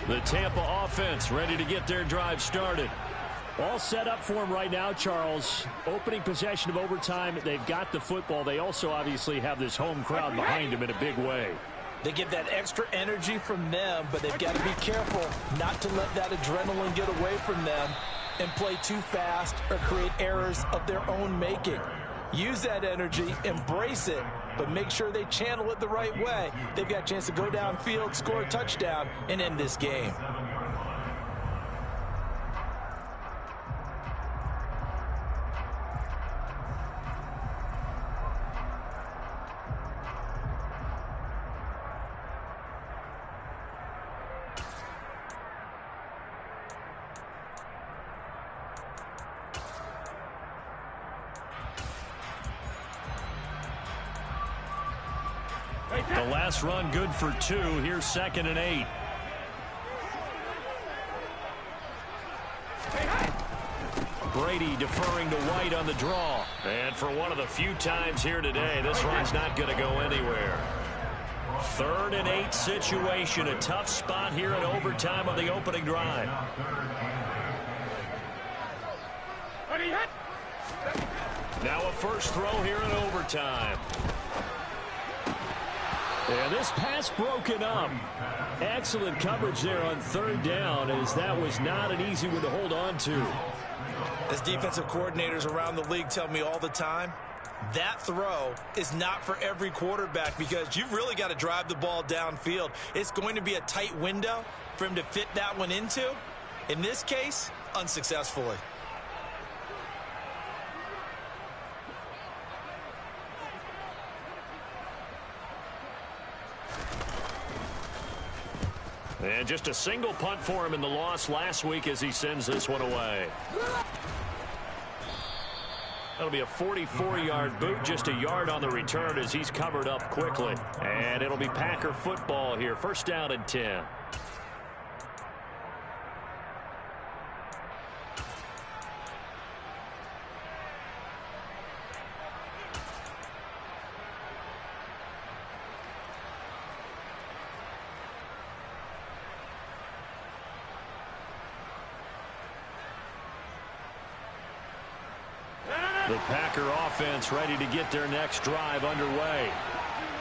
The Tampa offense ready to get their drive started. All set up for them right now, Charles. Opening possession of overtime. They've got the football. They also obviously have this home crowd behind them in a big way. They get that extra energy from them, but they've got to be careful not to let that adrenaline get away from them and play too fast or create errors of their own making. Use that energy, embrace it, but make sure they channel it the right way. They've got a chance to go downfield, score a touchdown, and end this game. The last run good for 2. Here's 2nd and 8. Brady deferring to White on the draw. And for one of the few times here today, this run's not going to go anywhere. 3rd and 8 situation. A tough spot here in overtime on the opening drive. Now a first throw here in overtime. And this pass broken up. Excellent coverage there on 3rd down, as that was not an easy one to hold on to. As defensive coordinators around the league tell me all the time, that throw is not for every quarterback because you've really got to drive the ball downfield. It's going to be a tight window for him to fit that one into. In this case, unsuccessfully. And just a single punt for him in the loss last week as he sends this one away. That'll be a 44-yard boot, just a yard on the return as he's covered up quickly. And it'll be Packer football here. First down and 10. The Packer offense ready to get their next drive underway.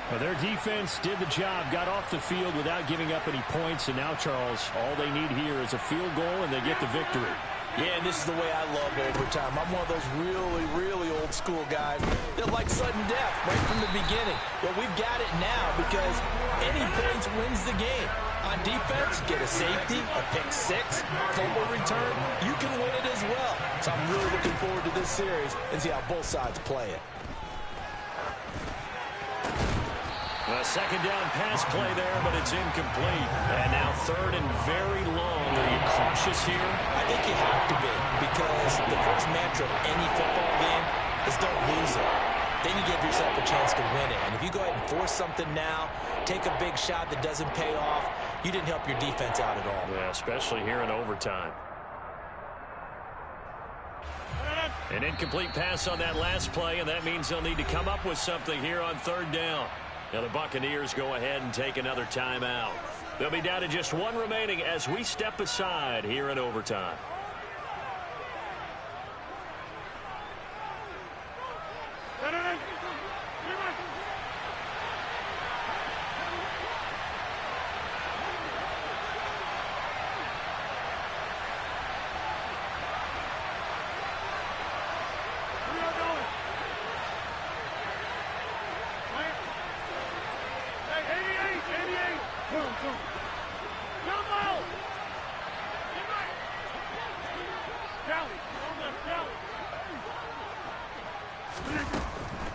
Well, their defense did the job, got off the field without giving up any points, and now, Charles, all they need here is a field goal, and they get the victory. Yeah, and this is the way I love overtime. I'm one of those really, really old school guys that like sudden death right from the beginning. Well, we've got it now because any points wins the game. On defense, get a safety, a pick six, fumble return. You can win it as well. So I'm really looking forward to this series and see how both sides play it. A second down pass play there, but it's incomplete. And now third and very long. Are you cautious here? I think you have to be, because the first mantra of any football game is don't lose it. Then you give yourself a chance to win it. And if you go ahead and force something now, take a big shot that doesn't pay off, you didn't help your defense out at all. Yeah, especially here in overtime. An incomplete pass on that last play, and that means they'll need to come up with something here on third down. Now the Buccaneers go ahead and take another timeout. They'll be down to just one remaining as we step aside here in overtime.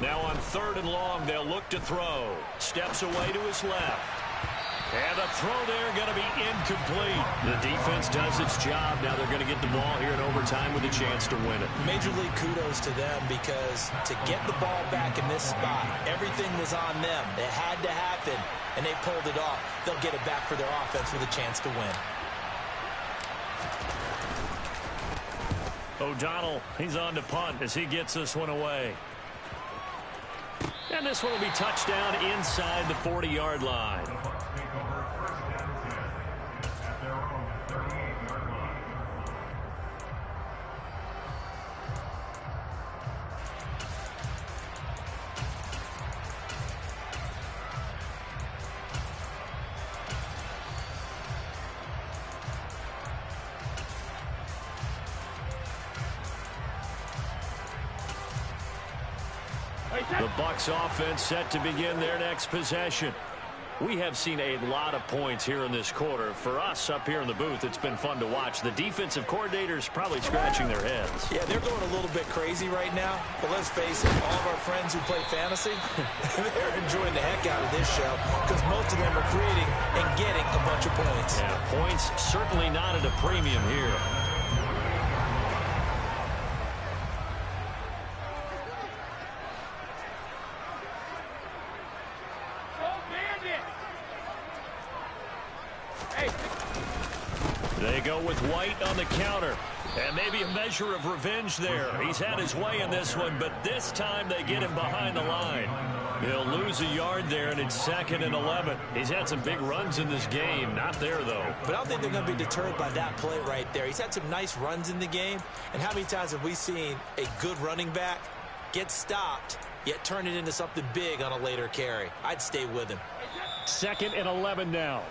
Now on third and long, they'll look to throw. Steps away to his left. And the throw there going to be incomplete. The defense does its job. Now they're going to get the ball here in overtime with a chance to win it. Major league kudos to them, because to get the ball back in this spot, everything was on them. It had to happen, and they pulled it off. They'll get it back for their offense with a chance to win. O'Donnell, he's on to punt as he gets this one away. And this one will be touchdown inside the 40-yard line. The Bucs take over first and 10 at their own 38-yard line. The Bucs offense set to begin their next possession. We have seen a lot of points here in this quarter. For us up here in the booth, it's been fun to watch. The defensive coordinators probably scratching their heads. Yeah, they're going a little bit crazy right now. But let's face it, all of our friends who play fantasy, they're enjoying the heck out of this show, because most of them are creating and getting a bunch of points. Yeah, points certainly not at a premium here. They go with White on the counter. And maybe a measure of revenge there. He's had his way in this one, but this time they get him behind the line. He'll lose a yard there, and it's second and 11. He's had some big runs in this game. Not there, though. But I don't think they're going to be deterred by that play right there. He's had some nice runs in the game. And how many times have we seen a good running back get stopped, yet turn it into something big on a later carry? I'd stay with him. Second and 11 now.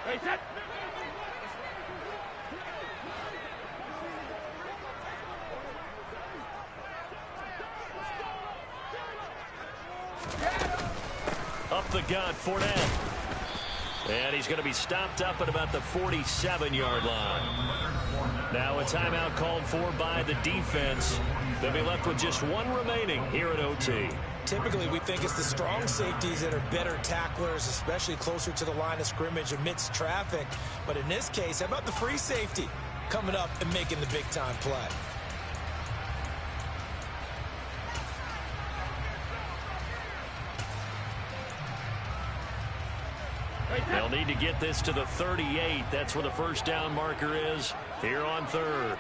Hey, set. the gut, Fournette. And he's going to be stopped up at about the 47-yard line. Now a timeout called for by the defense. They'll be left with just one remaining here at OT. Typically, we think it's the strong safeties that are better tacklers, especially closer to the line of scrimmage amidst traffic. But in this case, how about the free safety coming up and making the big-time play? They'll need to get this to the 38. That's where the first down marker is here on third.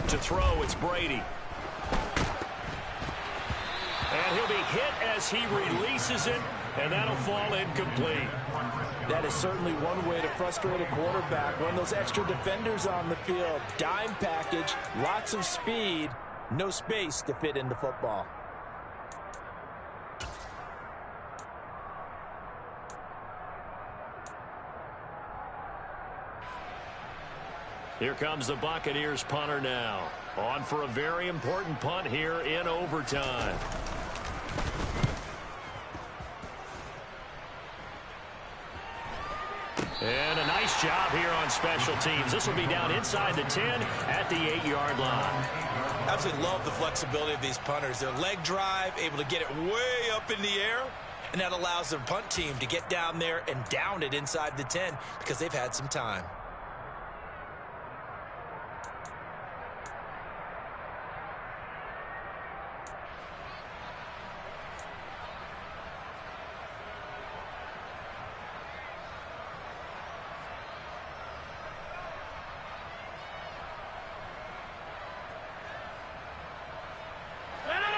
To throw, it's Brady. And he'll be hit as he releases it, and that'll fall incomplete. That is certainly one way to frustrate a quarterback. When those extra defenders on the field, dime package, lots of speed, no space to fit in the football. Here comes the Buccaneers punter now. On for a very important punt here in overtime. And a nice job here on special teams. This will be down inside the 10 at the 8-yard line. Absolutely love the flexibility of these punters. Their leg drive, able to get it way up in the air, and that allows their punt team to get down there and down it inside the 10 because they've had some time.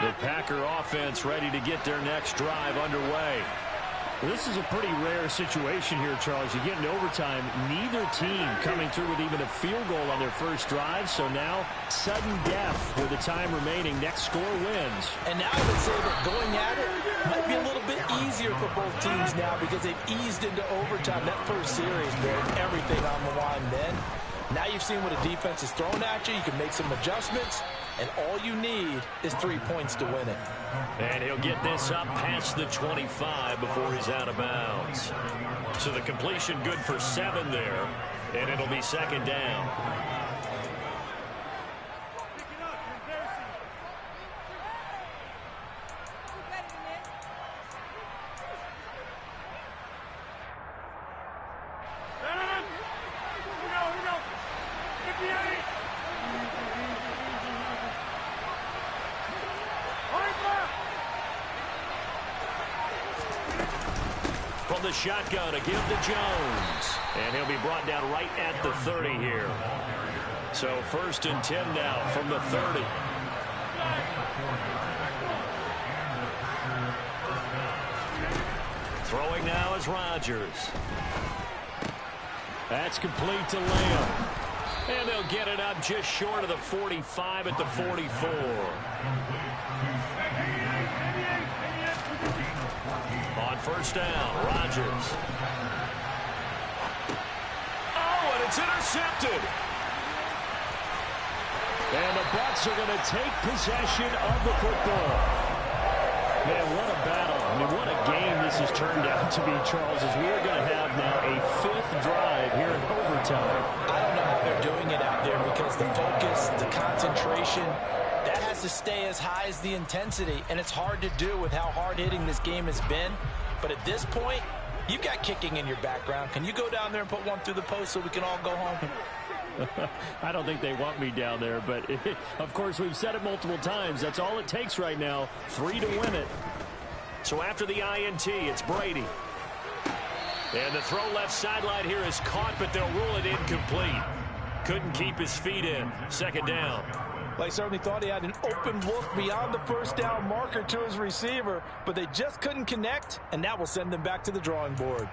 The Packer offense ready to get their next drive underway. Well, this is a pretty rare situation here, Charles. You get in overtime, neither team coming through with even a field goal on their first drive. So now, sudden death with the time remaining. Next score wins. And now I would say that going at it might be a little bit easier for both teams now because they've eased into overtime. That first series, man, everything on the line then. Now you've seen what a defense is thrown at you. You can make some adjustments, and all you need is 3 points to win it. And he'll get this up past the 25 before he's out of bounds. So the completion good for 7 there, and it'll be second down. From the shotgun, a give to Jones. And he'll be brought down right at the 30 here. So 1st and 10 now from the 30. Throwing now is Rodgers. That's complete to Lamb. And they'll get it up just short of the 45 at the 44. On first down, Rodgers. Oh, and it's intercepted. And the Bucs are going to take possession of the football. Man, what a battle. I mean, what a game this has turned out to be, Charles, as we're going to have now a 5th drive here in overtime. I don't know how they're doing it out there because the focus, the concentration, that has to stay as high as the intensity, and it's hard to do with how hard-hitting this game has been. But at this point, you've got kicking in your background. Can you go down there and put one through the post so we can all go home? I don't think they want me down there, but of course we've said it multiple times. That's all it takes right now, 3 to win it. So after the INT, it's Brady. And the throw left sideline here is caught, but they'll rule it incomplete. Couldn't keep his feet in. Second down. Well, he certainly thought he had an open look beyond the first down marker to his receiver, but they just couldn't connect, and that will send them back to the drawing board.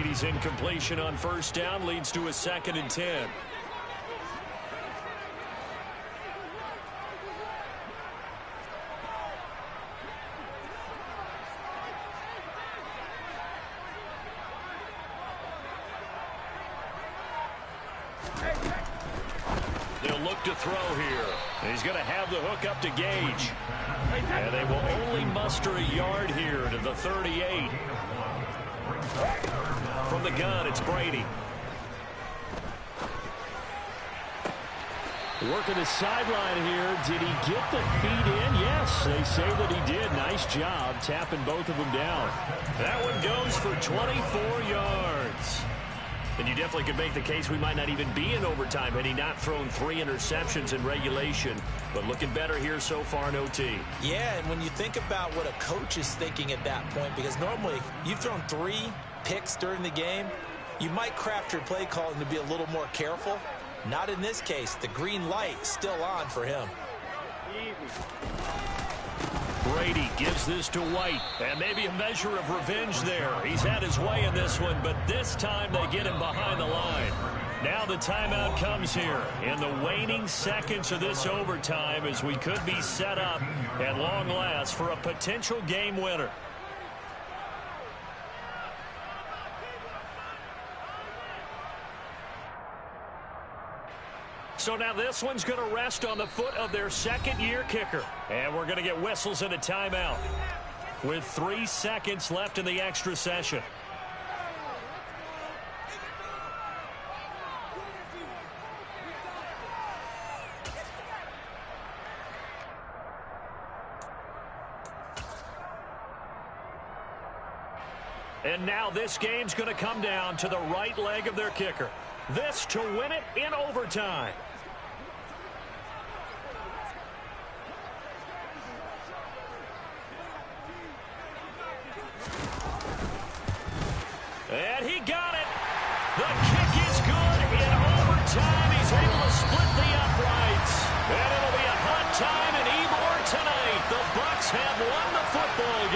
Brady's incompletion on first down leads to a 2nd and 10. They'll look to throw here. He's going to have the hook up to Gage. And they will only muster a yard here to the 38. From the gun, it's Brady. Working the sideline here. Did he get the feet in? Yes, they say that he did. Nice job tapping both of them down. That one goes for 24 yards. And you definitely could make the case we might not even be in overtime had he not thrown 3 interceptions in regulation. But looking better here so far in OT. Yeah, and when you think about what a coach is thinking at that point, because normally you've thrown 3 picks during the game, you might craft your play calling to be a little more careful. Not in this case. The green light still on for him. Brady gives this to White, and maybe a measure of revenge there. He's had his way in this one, but this time they get him behind the line. Now the timeout comes here in the waning seconds of this overtime as we could be set up at long last for a potential game winner. So now this one's going to rest on the foot of their second-year kicker. And we're going to get whistles and a timeout with 3 seconds left in the extra session. And now this game's going to come down to the right leg of their kicker. This to win it in overtime.